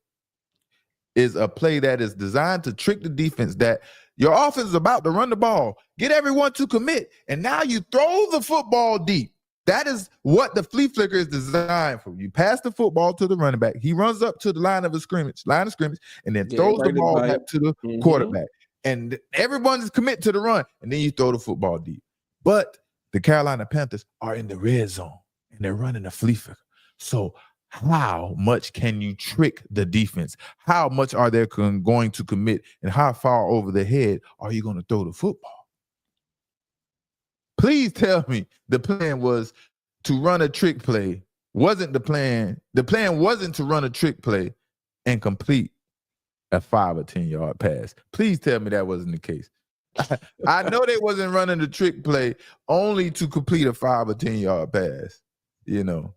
is a play that is designed to trick the defense that your offense is about to run the ball, get everyone to commit, and now you throw the football deep. That is what the flea flicker is designed for. You pass the football to the running back. He runs up to the line of scrimmage, and then throws the ball back to the quarterback. And everyone's committed to the run, and then you throw the football deep. But the Carolina Panthers are in the red zone, and they're running a flea flicker. So how much can you trick the defense? How much are they going to commit? And how far over the head are you going to throw the football? Please tell me the plan was to run a trick play. Wasn't the plan? The plan wasn't to run a trick play and complete a 5 or 10 yard pass. Please tell me that wasn't the case. I know they wasn't running the trick play only to complete a 5 or 10 yard pass, you know.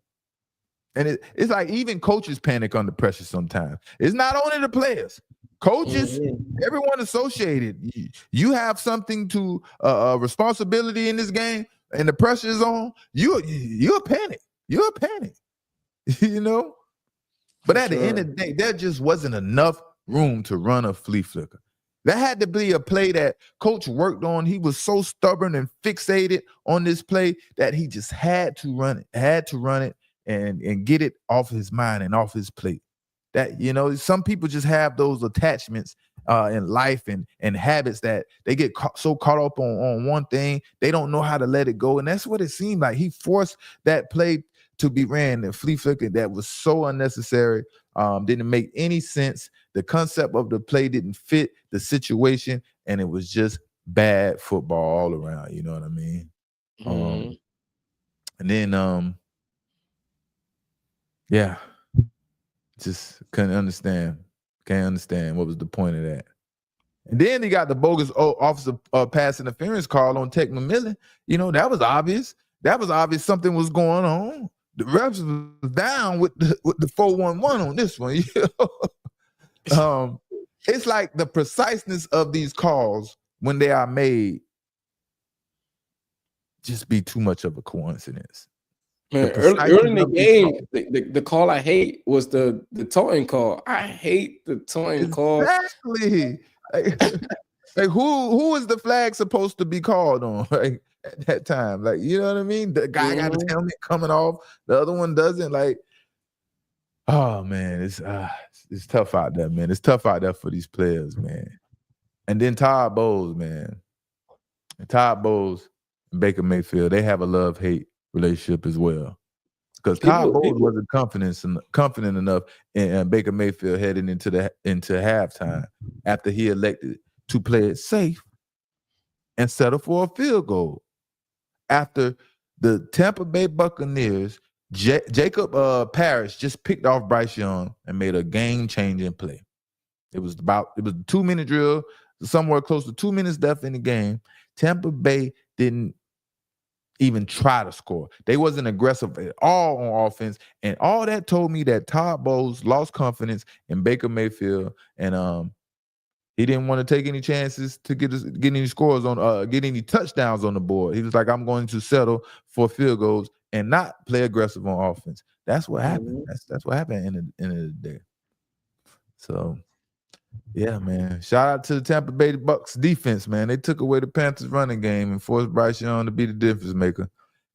And it's like even coaches panic under pressure sometimes. It's not only the players. Coaches, everyone associated. You have something to responsibility in this game, and the pressure is on. You're panic. You're panic. You know? But at the end of the day, there just wasn't enough room to run a flea flicker. That had to be a play that coach worked on. He was so stubborn and fixated on this play that he just had to run it. And get it off his mind and off his plate. That, you know, some people just have those attachments in life and habits that they get so caught up on one thing, they don't know how to let it go. And that's what it seemed like. He forced that play to be ran, the flea flicker that was so unnecessary, didn't make any sense. The concept of the play didn't fit the situation, and it was just bad football all around. You know what I mean? And then yeah, just couldn't understand. Can't understand what was the point of that. And then he got the bogus offensive pass interference call on Tech McMillan. You know, that was obvious. That was obvious something was going on. The refs was down with the 411 on this one. You know? It's like the preciseness of these calls when they are made just be too much of a coincidence. Man, early in the game, the call I hate was the taunting call. I hate the taunting call. Exactly. Like who is the flag supposed to be called on? Like at that time, like, you know what I mean? The guy got his helmet coming off, the other one doesn't. Like, oh man, it's tough out there, man. It's tough out there for these players, man. And then Todd Bowles, man. And Todd Bowles and Baker Mayfield, they have a love-hate relationship as well, because Todd Bowles wasn't confident enough in Baker Mayfield heading into halftime after he elected to play it safe and settle for a field goal. After the Tampa Bay Buccaneers, Jacob Parrish just picked off Bryce Young and made a game-changing play. It was a 2-minute drill, somewhere close to 2 minutes left in the game. Tampa Bay didn't even try to score. They wasn't aggressive at all on offense. And all that told me that Todd Bowles lost confidence in Baker Mayfield. And He didn't want to take any chances to get any scores on, get any touchdowns on the board. He was like, I'm going to settle for field goals and not play aggressive on offense. That's what happened. That's what happened in the end of the day. So, yeah, man. Shout out to the Tampa Bay Bucks defense, man. They took away the Panthers running game and forced Bryce Young to be the difference maker.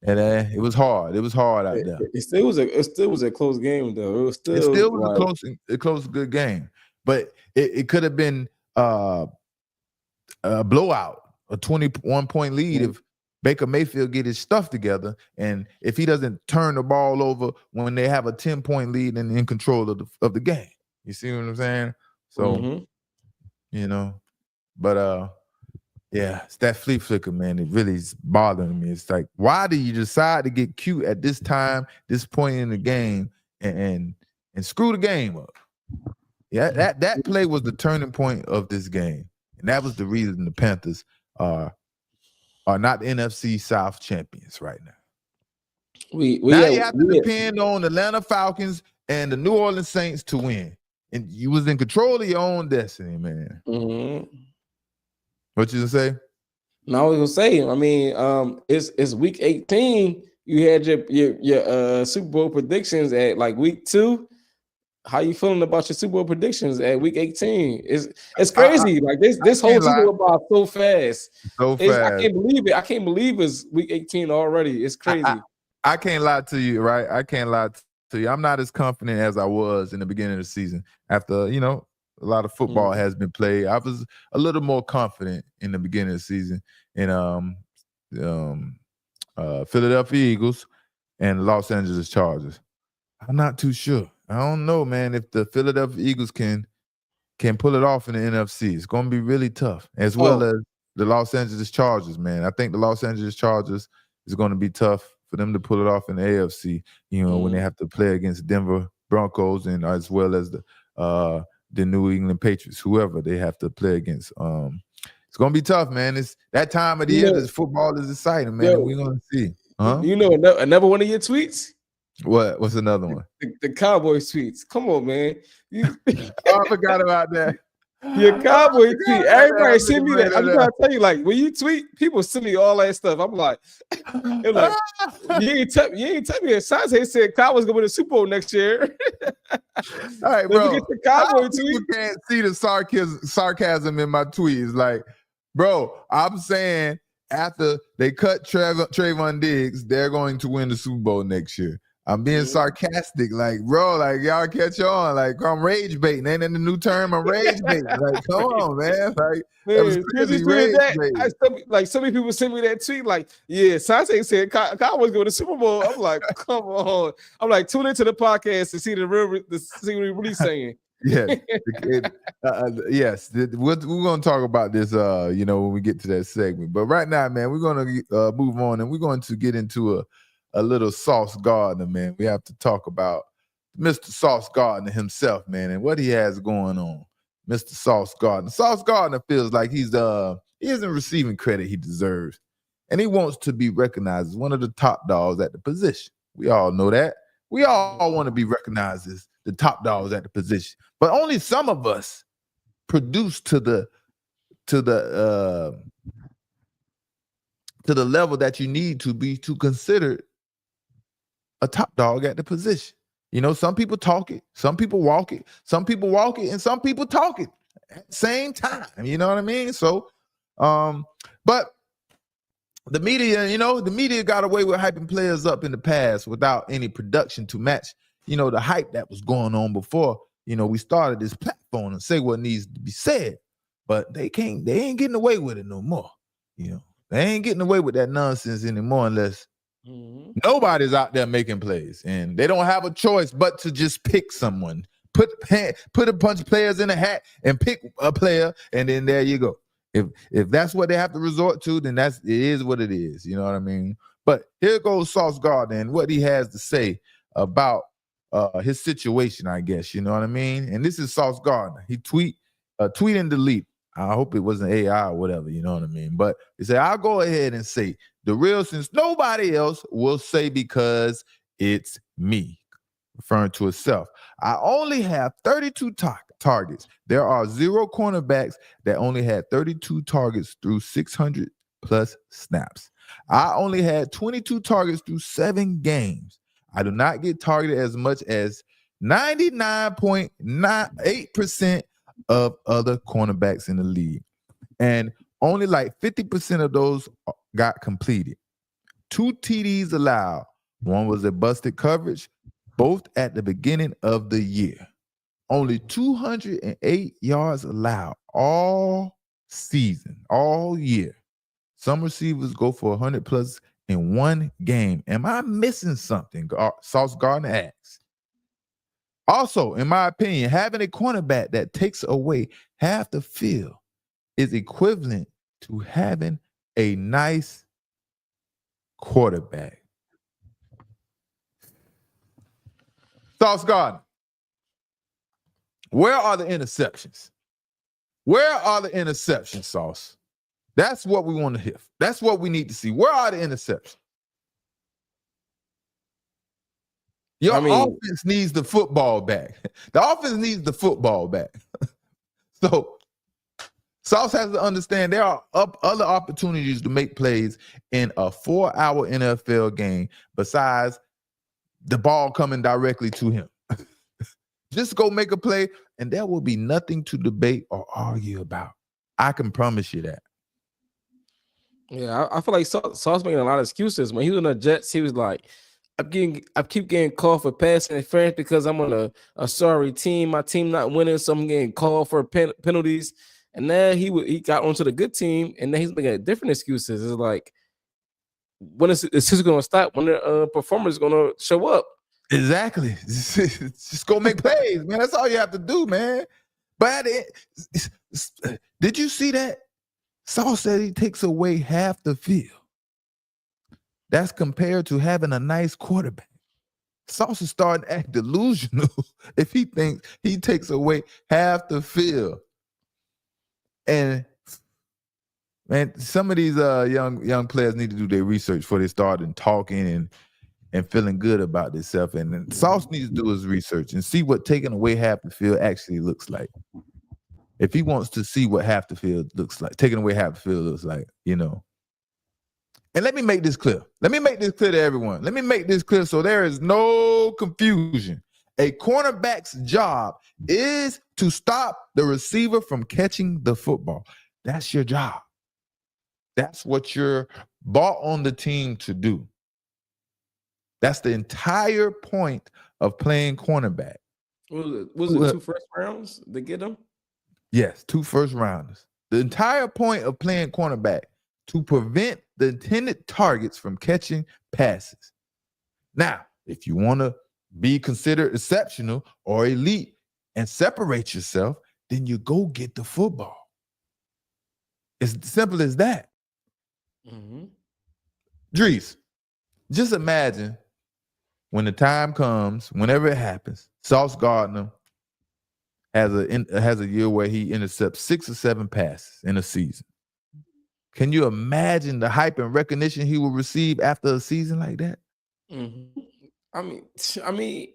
And it was hard. It was hard out there. It still was a close game, though. It still was a close, good game. But it could have been a blowout, a 21-point lead if Baker Mayfield get his stuff together, and if he doesn't turn the ball over when they have a 10-point lead and in control of the game. You see what I'm saying? So, you know, but yeah, it's that flea flicker, man. It really is bothering me. It's like, why do you decide to get cute at this time, this point in the game, and screw the game up? Yeah, that play was the turning point of this game, and that was the reason the Panthers are not the NFC South champions right now. You have to depend on the Atlanta Falcons and the New Orleans Saints to win, and you was in control of your own destiny, man. What you gonna say? No, I was gonna say. I mean, it's week 18. You had your Super Bowl predictions at like week 2. How you feeling about your Super Bowl predictions at week 18? It's crazy. Like this whole Super Bowl about so fast. I can't believe it. I can't believe it's week 18 already. It's crazy. I can't lie to you, right? I can't lie to you. I'm not as confident as I was in the beginning of the season. After, you know, a lot of football has been played, I was a little more confident in the beginning of the season in Philadelphia Eagles and Los Angeles Chargers. I'm not too sure. I don't know, man, if the Philadelphia Eagles can pull it off in the NFC. It's going to be really tough, as well as the Los Angeles Chargers, man. I think the Los Angeles Chargers is going to be tough for them to pull it off in the AFC, you know, when they have to play against Denver Broncos and as well as the New England Patriots, whoever they have to play against. It's going to be tough, man. It's that time of the year. This football is exciting, man. We're going to see. You know, another one of your tweets? What's another one? The Cowboys tweets. Come on, man. I forgot about that. Your Cowboy tweet. Everybody send me that. I'm trying to tell you, like, when you tweet, people send me all that stuff. I'm like, they're like, you ain't tell me that Sante said Cowboys gonna win the Super Bowl next year. All right, bro. Get the Cowboy tweet. You can't see the sarcasm in my tweets. Like, bro, I'm saying after they cut Trayvon Diggs, they're going to win the Super Bowl next year. I'm being sarcastic, like, bro, like, y'all catch on, like, I'm rage baiting. Ain't in the new term, I'm rage baiting. Like, come on, man. Like, that was crazy rage baiting. So many people send me that tweet, like, yeah, Sante said Cowboys go to the Super Bowl. I'm like, come on. I'm like, tune into the podcast to see see what he's really saying. Yes, yes. We're going to talk about this, you know, when we get to that segment. But right now, man, we're going to move on, and we're going to get into a little Sauce Gardner, man. We have to talk about Mr. Sauce Gardner himself, man, and what he has going on. Mr. Sauce Gardner. Sauce Gardner feels like he isn't receiving credit he deserves, and he wants to be recognized as one of the top dogs at the position. We all know that. We all want to be recognized as the top dogs at the position, but only some of us produce to the level that you need to be to consider a top dog at the position. You know, some people talk it, some people walk it, some people walk it, and some people talk it at the same time. You know what I mean? So, but the media, you know, the media got away with hyping players up in the past without any production to match, you know, the hype that was going on before, you know, we started this platform and say what needs to be said. But they ain't getting away with it no more. You know, they ain't getting away with that nonsense anymore unless nobody's out there making plays, and they don't have a choice but to just pick someone, put a bunch of players in a hat and pick a player, and then there you go. If that's what they have to resort to, then it is what it is. You know what I mean? But here goes Sauce Gardner and what he has to say about his situation, I guess. You know what I mean? And this is Sauce Gardner. He tweet and delete. I hope it wasn't AI or whatever, you know what I mean? But he said, I'll go ahead and say the real, since nobody else will say, because it's me, referring to himself. I only have 32 targets. There are 0 cornerbacks that only had 32 targets through 600 plus snaps. I only had 22 targets through 7 games. I do not get targeted as much as 99.98% of other cornerbacks in the league. And only like 50% of those got completed. 2 TDs allowed. One was a busted coverage, both at the beginning of the year. Only 208 yards allowed all season, all year. Some receivers go for 100 plus in one game. Am I missing something? Sauce Gardner asks. Also, in my opinion, having a cornerback that takes away half the field is equivalent to having a nice quarterback. Sauce Gardner, where are the interceptions? Where are the interceptions, Sauce? That's what we want to hear. That's what we need to see. Where are the interceptions? Your offense needs the football back. The offense needs the football back. So Sauce has to understand there are other opportunities to make plays in a 4-hour NFL game besides the ball coming directly to him. Just go make a play, and there will be nothing to debate or argue about. I can promise you that. Yeah, I feel like Sauce making a lot of excuses. When he was on the Jets, he was like, I keep getting called for pass interference because I'm on a sorry team. My team not winning, so I'm getting called for penalties. And then he got onto the good team, and then he's making different excuses. It's like, when is this going to stop? When the performer is going to show up? Exactly. Just go make plays, man. That's all you have to do, man. But did you see that? Sauce said he takes away half the field. That's compared to having a nice quarterback. Sauce is starting to act delusional if he thinks he takes away half the field. And man, some of these young players need to do their research before they start talking and feeling good about themselves. And Sauce needs to do his research and see what taking away half the field actually looks like. If he wants to see what half the field looks like, taking away half the field looks like, you know. And let me make this clear. Let me make this clear to everyone. Let me make this clear so there is no confusion. A cornerback's job is to stop the receiver from catching the football. That's your job. That's what you're brought on the team to do. That's the entire point of playing cornerback. Was it 2 first rounds to get them? Yes, 2 first rounders. The entire point of playing cornerback to prevent the intended targets from catching passes. Now, if you want to be considered exceptional or elite and separate yourself, then you go get the football. It's simple as that. Mm-hmm. Drees, just imagine when the time comes, whenever it happens, Sauce Gardner has a year where he intercepts 6 or 7 passes in a season. Can you imagine the hype and recognition he will receive after a season like that? Mm-hmm. I mean,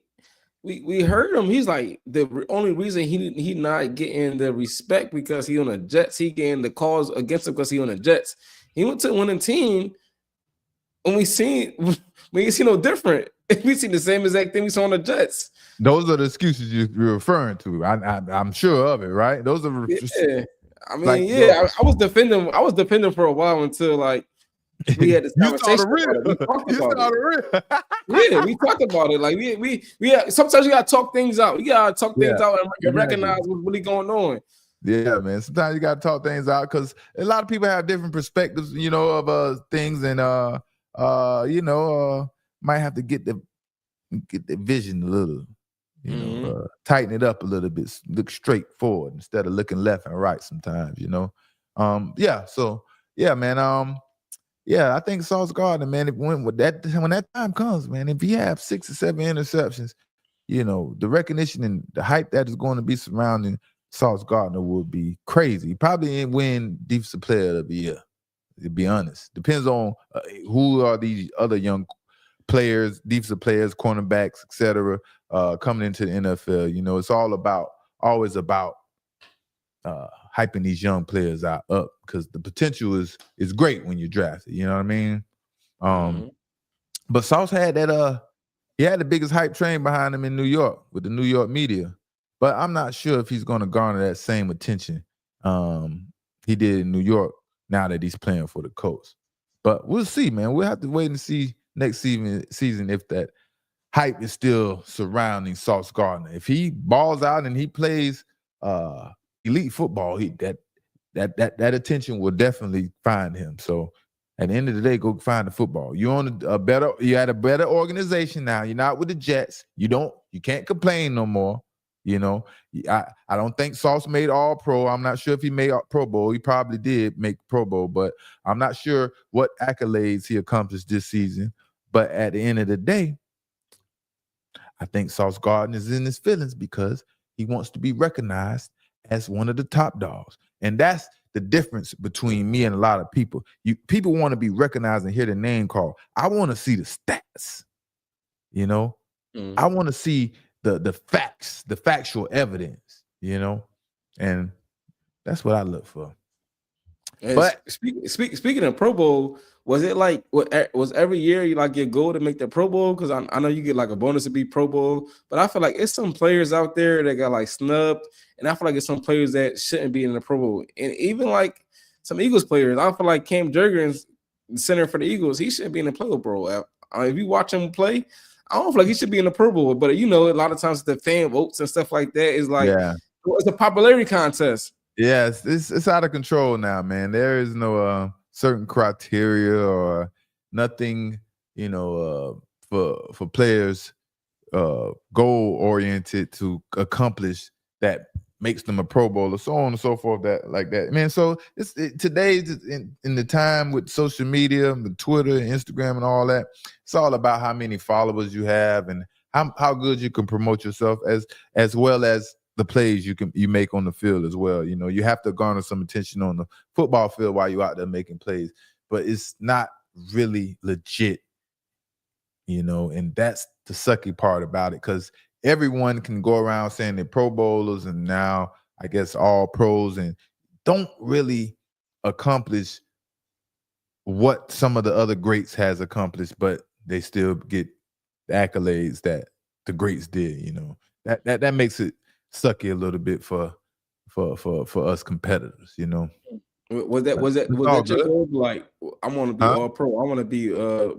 we heard him. He's like, the only reason he not getting the respect because he on the Jets. He getting the calls against him because he on the Jets. He went to a winning team, and we see no different. We see the same exact thing we saw on the Jets. Those are the excuses you're referring to. I'm sure of it, right? Those are I mean, I was defending for a while until like we had this conversation. We talked about it. Yeah, we talked about it. Like we sometimes you gotta talk things out. You gotta talk things out and recognize what's really going on. Yeah, man. Sometimes you gotta talk things out because a lot of people have different perspectives, you know, of things, and might have to get the vision a little. You know, tighten it up a little bit, look straight forward instead of looking left and right sometimes, you know. So man. I think Sauce Gardner, man, when that time comes, man, if you have 6 or 7 interceptions, you know, the recognition and the hype that is going to be surrounding Sauce Gardner will be crazy. Probably ain't win Defensive Player of the Year, to be honest. Depends on who are these other young players, defensive players, cornerbacks, etc., coming into the NFL. You know, it's all about always about hyping these young players up because the potential is great when you're drafted. You know what I mean? But Sauce had that he had the biggest hype train behind him in New York with the New York media. But I'm not sure if he's going to garner that same attention he did in New York now that he's playing for the Colts. But we'll see, man. We'll have to wait and see next season if that hype is still surrounding Sauce Gardner. If he balls out and he plays elite football, that attention will definitely find him. So at the end of the day, go find the football. You're on you had a better organization now. You're not with the Jets. You can't complain no more. You know, I don't think Sauce made All Pro. I'm not sure if he made Pro Bowl. He probably did make Pro Bowl, but I'm not sure what accolades he accomplished this season. But at the end of the day, I think Sauce Gardner is in his feelings because he wants to be recognized as one of the top dogs. And that's the difference between me and a lot of people. People want to be recognized and hear the name called. I want to see the stats. You know, I want to see the facts, the factual evidence, you know, and that's what I look for. And but speaking of Pro Bowl, was it like was every year you like your goal to make the Pro Bowl? Because I know you get like a bonus to be Pro Bowl, but I feel like it's some players out there that got like snubbed, and I feel like it's some players that shouldn't be in the Pro Bowl, and even like some Eagles players. I feel like Cam Jurgens, the center for the Eagles, he shouldn't be in the Pro Bowl. If you watch him play, I don't feel like he should be in the Pro Bowl, but you know, a lot of times the fan votes and stuff like that is like it's a popularity contest. Yeah, it's out of control now, man. There is no certain criteria or nothing, you know, for players goal oriented to accomplish that makes them a Pro Bowler, so on and so forth. Man. So today in the time with social media, with Twitter, and Instagram, and all that, it's all about how many followers you have and how good you can promote yourself as well as the plays you make on the field as well. You know, you have to garner some attention on the football field while you're out there making plays, but it's not really legit, you know, and that's the sucky part about it, because everyone can go around saying they're Pro Bowlers and now I guess all pros and don't really accomplish what some of the other greats has accomplished, but they still get the accolades that the greats did, you know. That makes it sucky a little bit for us competitors, you know. Was that your goal? Like, I want to be all pro. I want to be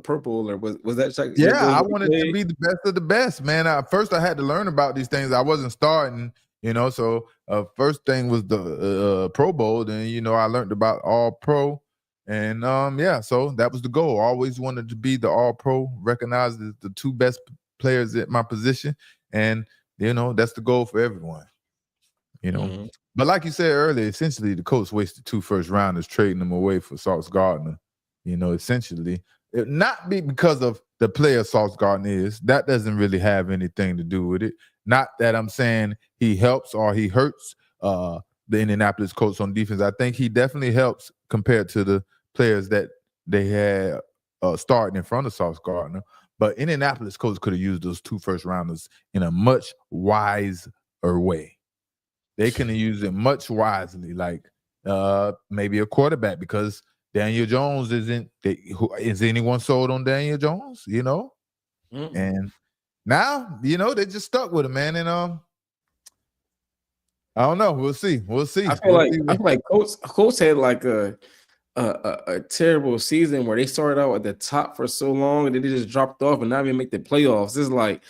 purple, or was that? Yeah, I wanted to be the best of the best, man. First, I had to learn about these things. I wasn't starting, you know. So first thing was the Pro Bowl. Then you know I learned about All Pro, and so that was the goal. I always wanted to be the All Pro, recognized as the two best players at my position, and you know that's the goal for everyone. You know, but like you said earlier, essentially the Colts wasted 2 first-rounders trading them away for Sauce Gardner. You know, essentially, it not be because of the player Sauce Gardner is. That doesn't really have anything to do with it. Not that I'm saying he helps or he hurts the Indianapolis Colts on defense. I think he definitely helps compared to the players that they had starting in front of Sauce Gardner. But Indianapolis Colts could have used those 2 first-rounders in a much wiser way. They can use it much wisely, like maybe a quarterback, because Daniel Jones is anyone sold on Daniel Jones, you know? And now, you know, they just stuck with him, man. And I don't know. We'll see. I feel like Colts had like a terrible season where they started out at the top for so long and then they just dropped off and not even make the playoffs. It's like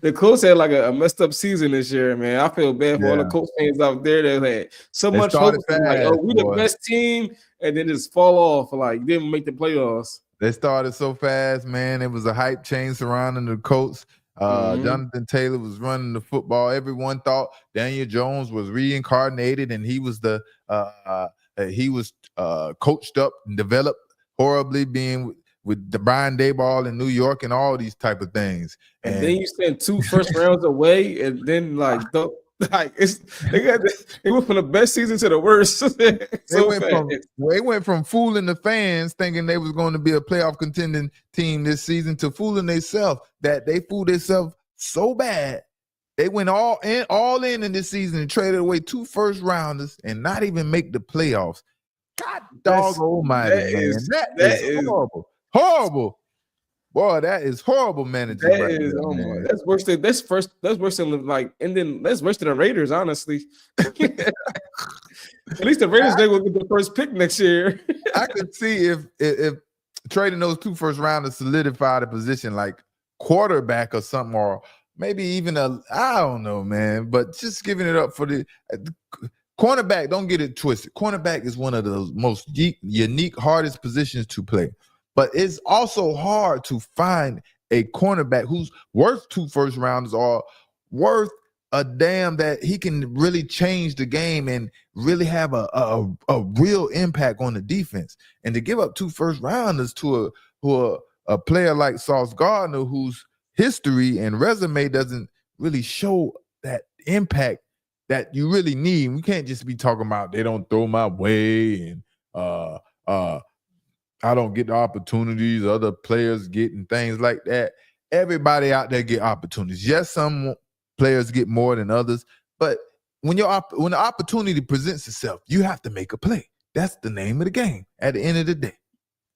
the Colts had like a messed up season this year, man. I feel bad for all the Colts fans out there that had so much hope. Like, we the best team, and then just fall off. Like, didn't make the playoffs. They started so fast, man. It was a hype chain surrounding the Colts. Jonathan Taylor was running the football. Everyone thought Daniel Jones was reincarnated, and he was coached up and developed horribly, being with the Brian Daboll in New York and all these type of things. And then you send 2 first rounds away, and then they went from the best season to the worst. They went from fooling the fans thinking they was going to be a playoff contending team this season to fooling themselves, that they fooled themselves so bad They went all in this season and traded away 2 first rounders and not even make the playoffs. God dog almighty, man. That is horrible. Horrible. Boy, that is horrible managing right there, man. That's worse than like, and then that's worse than the Raiders, honestly. At least the Raiders, they will get the first pick next year. I could see if trading those 2 first rounders solidified a position like quarterback or something, or maybe even I don't know, man. But just giving it up for the cornerback, don't get it twisted. Cornerback is one of the most unique, hardest positions to play. But it's also hard to find a cornerback who's worth 2 first rounders or worth a damn that he can really change the game and really have a real impact on the defense. And to give up 2 first rounders to a player like Sauce Gardner, whose history and resume doesn't really show that impact that you really need. We can't just be talking about they don't throw my way and I don't get the opportunities other players get and things like that. Everybody out there get opportunities. Yes, some players get more than others, but when the opportunity presents itself, you have to make a play. That's the name of the game at the end of the day.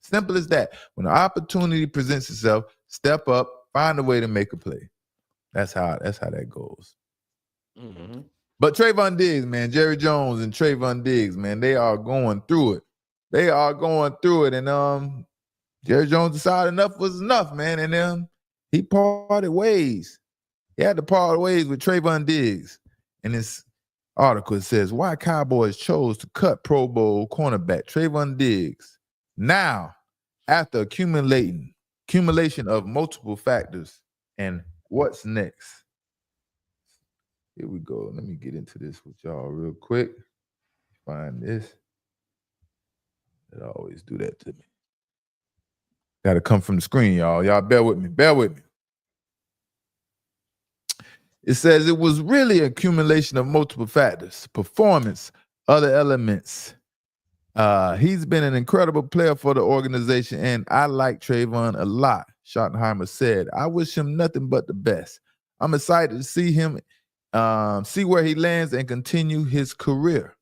Simple as that. When the opportunity presents itself, step up, find a way to make a play. That's how that goes. Mm-hmm. But Trayvon Diggs, man, Jerry Jones and Trayvon Diggs, man, they are going through it. They are going through it, and Jerry Jones decided enough was enough, man, and he parted ways. He had to part ways with Trayvon Diggs. In this article, it says, why Cowboys chose to cut Pro Bowl cornerback Trayvon Diggs now after accumulation of multiple factors, and what's next? Here we go. Let me get into this with y'all real quick. Find this. It always do that to me. Got to come from the screen, y'all. Y'all bear with me. Bear with me. It says it was really an accumulation of multiple factors, performance, other elements. He's been an incredible player for the organization, and I like Trayvon a lot, Schottenheimer said. I wish him nothing but the best. I'm excited to see him, see where he lands and continue his career.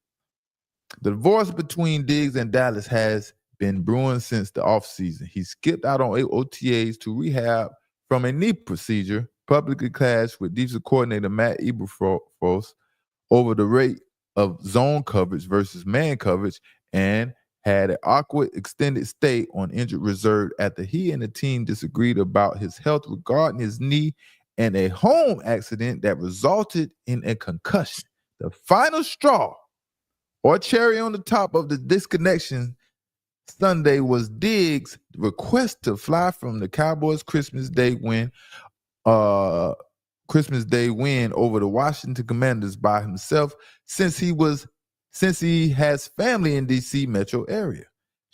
The divorce between Diggs and Dallas has been brewing since the offseason. He skipped out on OTAs to rehab from a knee procedure, publicly clashed with defensive coordinator Matt Eberflus over the rate of zone coverage versus man coverage, and had an awkward extended stay on injured reserve after he and the team disagreed about his health regarding his knee and a home accident that resulted in a concussion. The final straw or cherry on the top of the disconnection Sunday was Diggs' request to fly from the Cowboys' Christmas Day win over the Washington Commanders by himself, since he has family in DC metro area.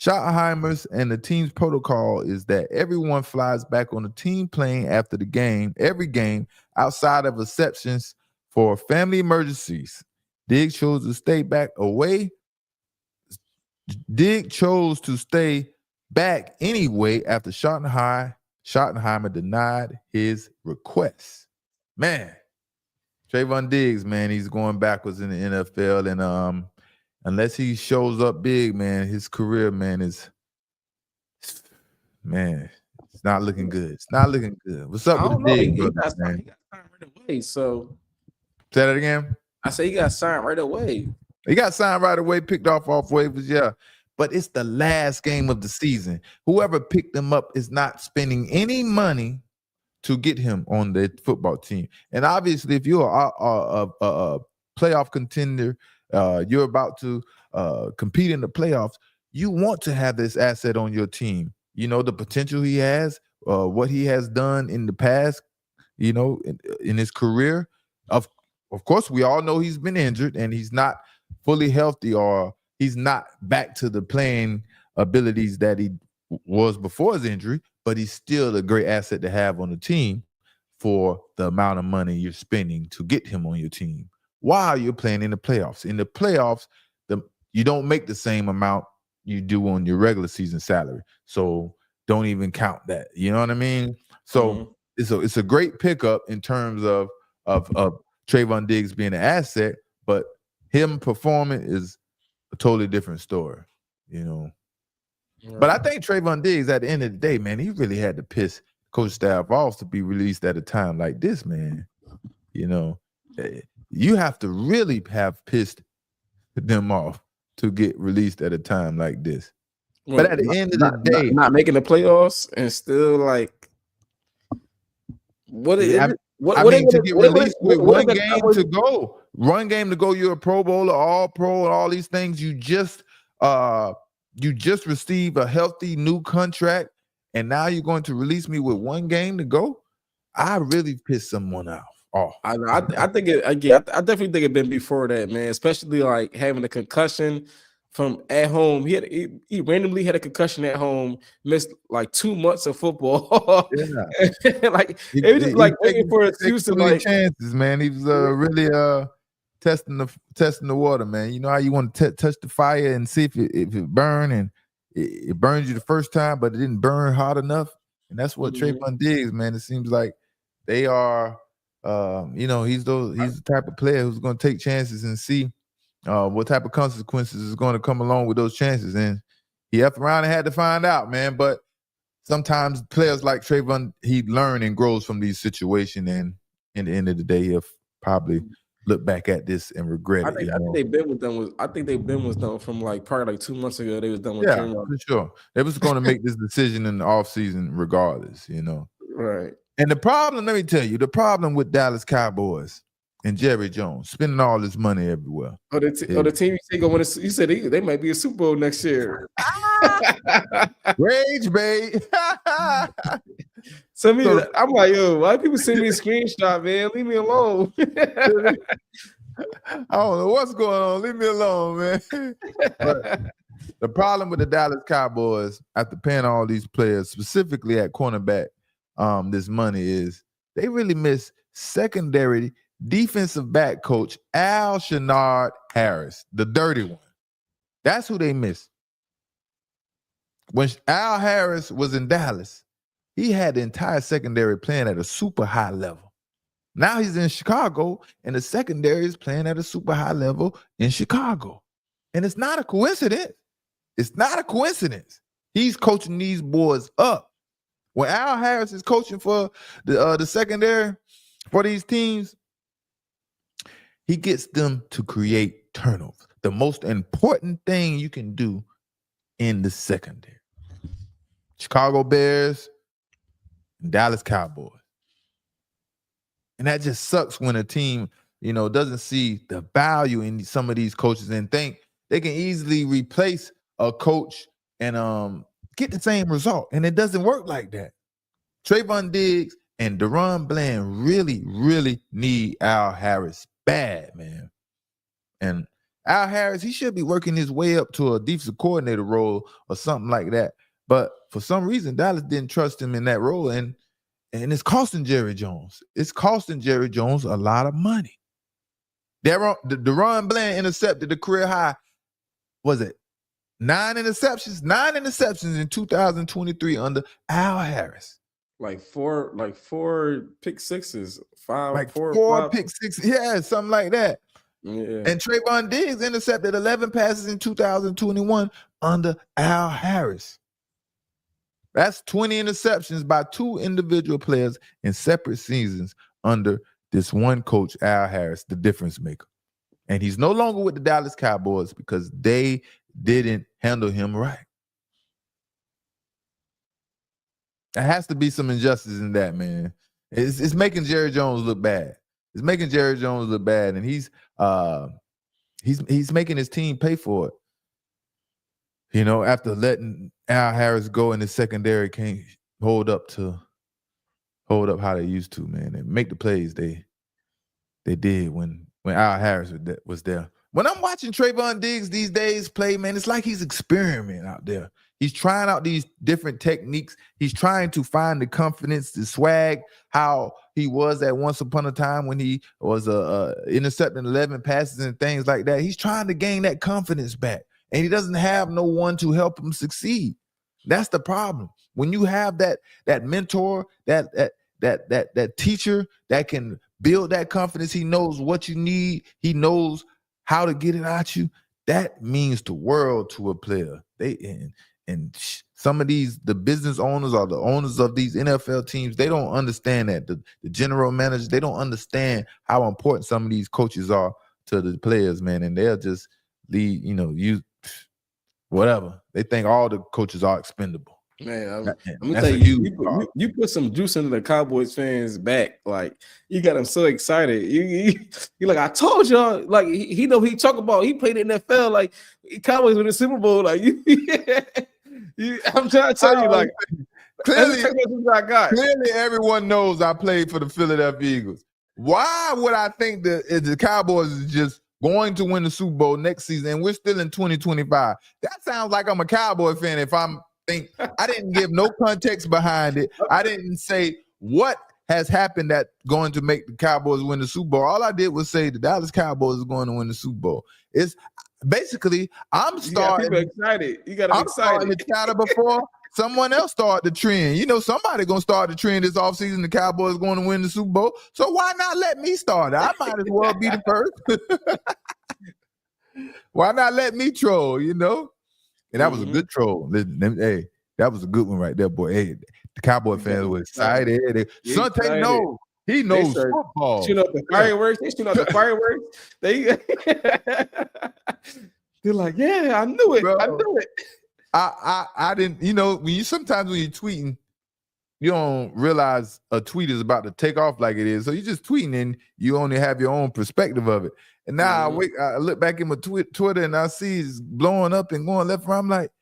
Schottenheimer's and the team's protocol is that everyone flies back on the team plane after the game, every game, outside of exceptions for family emergencies. Diggs chose to stay back anyway after Schottenheimer denied his request. Man, Trayvon Diggs, man, he's going backwards in the NFL, and unless he shows up big, man, his career, man, it's not looking good. It's not looking good. What's up with the Diggs, he got signed right away. So say that again. I say he got signed right away. He got signed right away, picked off waivers, yeah. But it's the last game of the season. Whoever picked him up is not spending any money to get him on the football team. And obviously, if you're a playoff contender, you're about to compete in the playoffs, you want to have this asset on your team. You know, the potential he has, what he has done in the past, you know, in his career. Of course, we all know he's been injured and he's not fully healthy, or he's not back to the playing abilities that he was before his injury, but he's still a great asset to have on the team for the amount of money you're spending to get him on your team while you're playing in the playoffs. In the playoffs, you don't make the same amount you do on your regular season salary. So don't even count that. You know what I mean? So it's a great pickup in terms of of Trayvon Diggs being an asset, but him performing is a totally different story, you know. But I think Trayvon Diggs, at the end of the day, man, he really had to piss coach staff off to be released at a time like this, man. You know, you have to really have pissed them off to get released at a time like this. But at the end of the day, not making the playoffs and still like to get released with one game to go, you're a Pro Bowler, All Pro, and all these things. You just received a healthy new contract, and now you're going to release me with one game to go. I really pissed someone off. I think it again. I definitely think it been before that, man. Especially like having a concussion from at home. He randomly had a concussion at home. Missed like 2 months of football. Yeah, like it was just like waiting for an excuse to like chances, man. He was really testing the water, man. You know how you want to touch the fire and see if it burn, and it burns you the first time, but it didn't burn hot enough. And that's what Trayvon Diggs, man. It seems like they are. You know, he's the type of player who's going to take chances and see what type of consequences is going to come along with those chances. And he effed around and had to find out, man. But sometimes players like Trayvon, he learns and grows from these situations, and in the end of the day, he'll probably look back at this and regret it. I think they've been with them. I think they've been with them from like probably like 2 months ago. They was done with Trayvon. For sure. They was going to make this decision in the offseason regardless, you know. Right. And the problem, let me tell you, the problem with Dallas Cowboys and Jerry Jones spending all this money everywhere. The team you think going to, you said they might be a Super Bowl next year. Rage, babe. I'm like, yo, why people send me a screenshot, man? Leave me alone. I don't know what's going on. Leave me alone, man. But the problem with the Dallas Cowboys, after paying all these players, specifically at cornerback, this money is they really miss secondary defensive back coach Al Shenard Harris, the dirty one. That's who they miss. When Al Harris was in Dallas, he had the entire secondary playing at a super high level. Now he's in Chicago, and the secondary is playing at a super high level in Chicago. And it's not a coincidence. It's not a coincidence. He's coaching these boys up. When Al Harris is coaching for the secondary for these teams, he gets them to create turnovers. The most important thing you can do in the secondary. Chicago Bears, Dallas Cowboys. And that just sucks when a team, you know, doesn't see the value in some of these coaches and think they can easily replace a coach and get the same result. And it doesn't work like that. Trayvon Diggs and Deron Bland really, really need Al Harris bad, man. And Al Harris, he should be working his way up to a defensive coordinator role or something like that. But for some reason, Dallas didn't trust him in that role. And it's costing Jerry Jones. It's costing Jerry Jones a lot of money. Deron Bland intercepted the career high, was it 9 interceptions? 9 interceptions in 2023 under Al Harris. Like four pick sixes, four pick sixes, yeah, something like that. Yeah. And Trayvon Diggs intercepted 11 passes in 2021 under Al Harris. That's 20 interceptions by 2 individual players in separate seasons under this one coach, Al Harris, the difference maker. And he's no longer with the Dallas Cowboys because they didn't handle him right. There has to be some injustice in that, man. It's making Jerry Jones look bad. It's making Jerry Jones look bad, and he's making his team pay for it. You know, after letting Al Harris go in the secondary, can't hold up how they used to, man, and make the plays they did when Al Harris was there. When I'm watching Trayvon Diggs these days play, man, it's like he's experimenting out there. He's trying out these different techniques. He's trying to find the confidence, the swag, how he was at once upon a time when he was intercepting 11 passes and things like that. He's trying to gain that confidence back, and he doesn't have no one to help him succeed. That's the problem. When you have that mentor, that teacher that can build that confidence. He knows what you need. He knows how to get it out you. That means the world to a player. Some of the business owners or the owners of these NFL teams, they don't understand that. The general managers, they don't understand how important some of these coaches are to the players, man. And they'll just lead, use whatever. They think all the coaches are expendable. Man, I'm gonna tell you, you put some juice into the Cowboys fans' back. Like, you got them so excited. You like, I told y'all. Like, he know he talk about. He played in the NFL. Like, Cowboys win the Super Bowl. Like, I'm trying to tell you. Like, clearly everyone knows I played for the Philadelphia Eagles. Why would I think the Cowboys is just going to win the Super Bowl next season and we're still in 2025? That sounds like I'm a Cowboy fan if I didn't give no context behind it. I didn't say what has happened that going to make the Cowboys win the Super Bowl. All I did was say the Dallas Cowboys is going to win the Super Bowl. It's basically I'm starting. You got them excited. Starting to chatter before someone else start the trend. Somebody gonna start the trend this offseason. The Cowboys going to win the Super Bowl. So why not let me start it? I might as well be the first. Why not let me troll? And that was a good troll. Hey, that was a good one right there, boy. Hey, the Cowboy fans were excited. Sante knows. He knows football. Shoot up the fireworks. They shoot up the fireworks. They're like, yeah, I knew it. Bro, I knew it. I didn't, sometimes when you're tweeting, you don't realize a tweet is about to take off like it is. So you're just tweeting and you only have your own perspective of it. And now I look back in my Twitter and I see it's blowing up and going left and right. I'm like,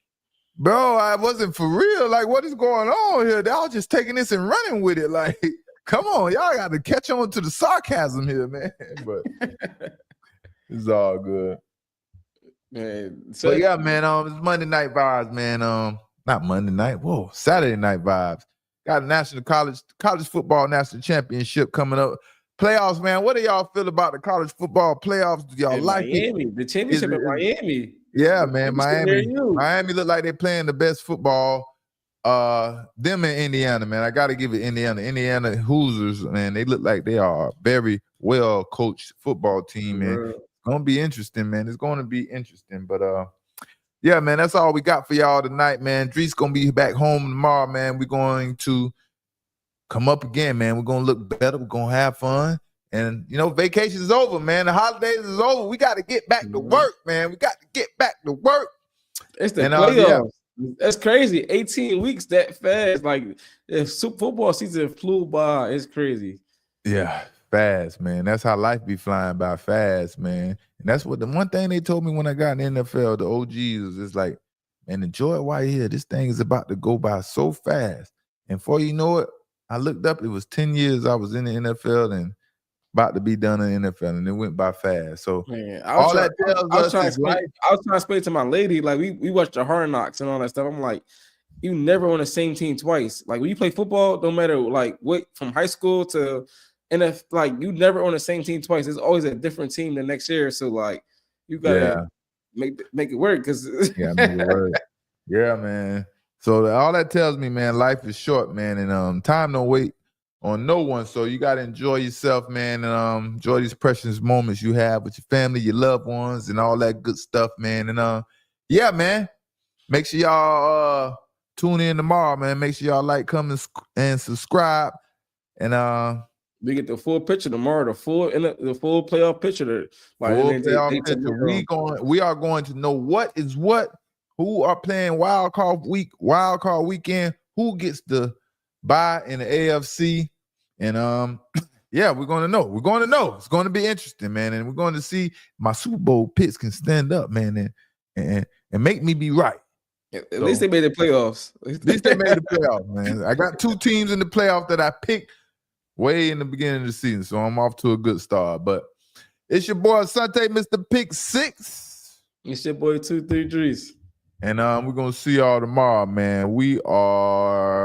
bro, I wasn't for real. Like, what is going on here? They all just taking this and running with it. Like, come on, y'all got to catch on to the sarcasm here, man. But it's all good. Man, so yeah, man, it's Monday Night Vibes, man. Not Monday night. Whoa, Saturday Night Vibes. Got a national college football national championship coming up. Playoffs, man. What do y'all feel about the college football playoffs? Do y'all like Miami? it? The championship in Miami. Yeah, man. Miami look like they're playing the best football. Them in Indiana, man. I got to give it Indiana Hoosiers, man. They look like they are a very well coached football team, man. It's gonna be interesting, man. It's gonna be interesting, but yeah, man. That's all we got for y'all tonight, man. Dre's gonna be back home tomorrow, man. We're going to come up again, man. We're gonna look better. We're gonna have fun. And vacation is over, man. The holidays is over. We got to get back to work, man. We got to get back to work. It's the playoffs. That's crazy. 18 weeks that fast. Like, if football season flew by, it's crazy. Yeah, fast, man. That's how life be flying by fast, man. And that's what the one thing they told me when I got in the NFL, the OGs, is like, man, enjoy it while you're here. This thing is about to go by so fast. And before you know it, I looked up, it was 10 years I was in the NFL and about to be done in the NFL, and it went by fast. So man, I was trying to explain to my lady, like we watched the Hard Knocks and all that stuff. I'm like, you never on the same team twice. Like when you play football, no matter like what, from high school to NFL, like you never on the same team twice. There's always a different team the next year. So like you gotta make it work because make it work. Yeah, man. So all that tells me, man, life is short, man, and time don't wait on no one. So you got to enjoy yourself, man, and enjoy these precious moments you have with your family, your loved ones, and all that good stuff, man. And yeah, man, make sure y'all tune in tomorrow, man. Make sure y'all like, comment, and subscribe. And we get the full picture tomorrow, the full playoff picture. We are going to know what is what, who are playing wild card weekend, who gets the bye in the AFC, and yeah, we're going to know. We're going to know. It's going to be interesting, man, and we're going to see my Super Bowl picks can stand up, man, and make me be right. At least they made the playoffs. At least they made the playoffs, man. I got 2 teams in the playoff that I picked way in the beginning of the season, so I'm off to a good start. But it's your boy Sante, Mr. Pick 6. It's your boy 233. And we're gonna see y'all tomorrow, man. We are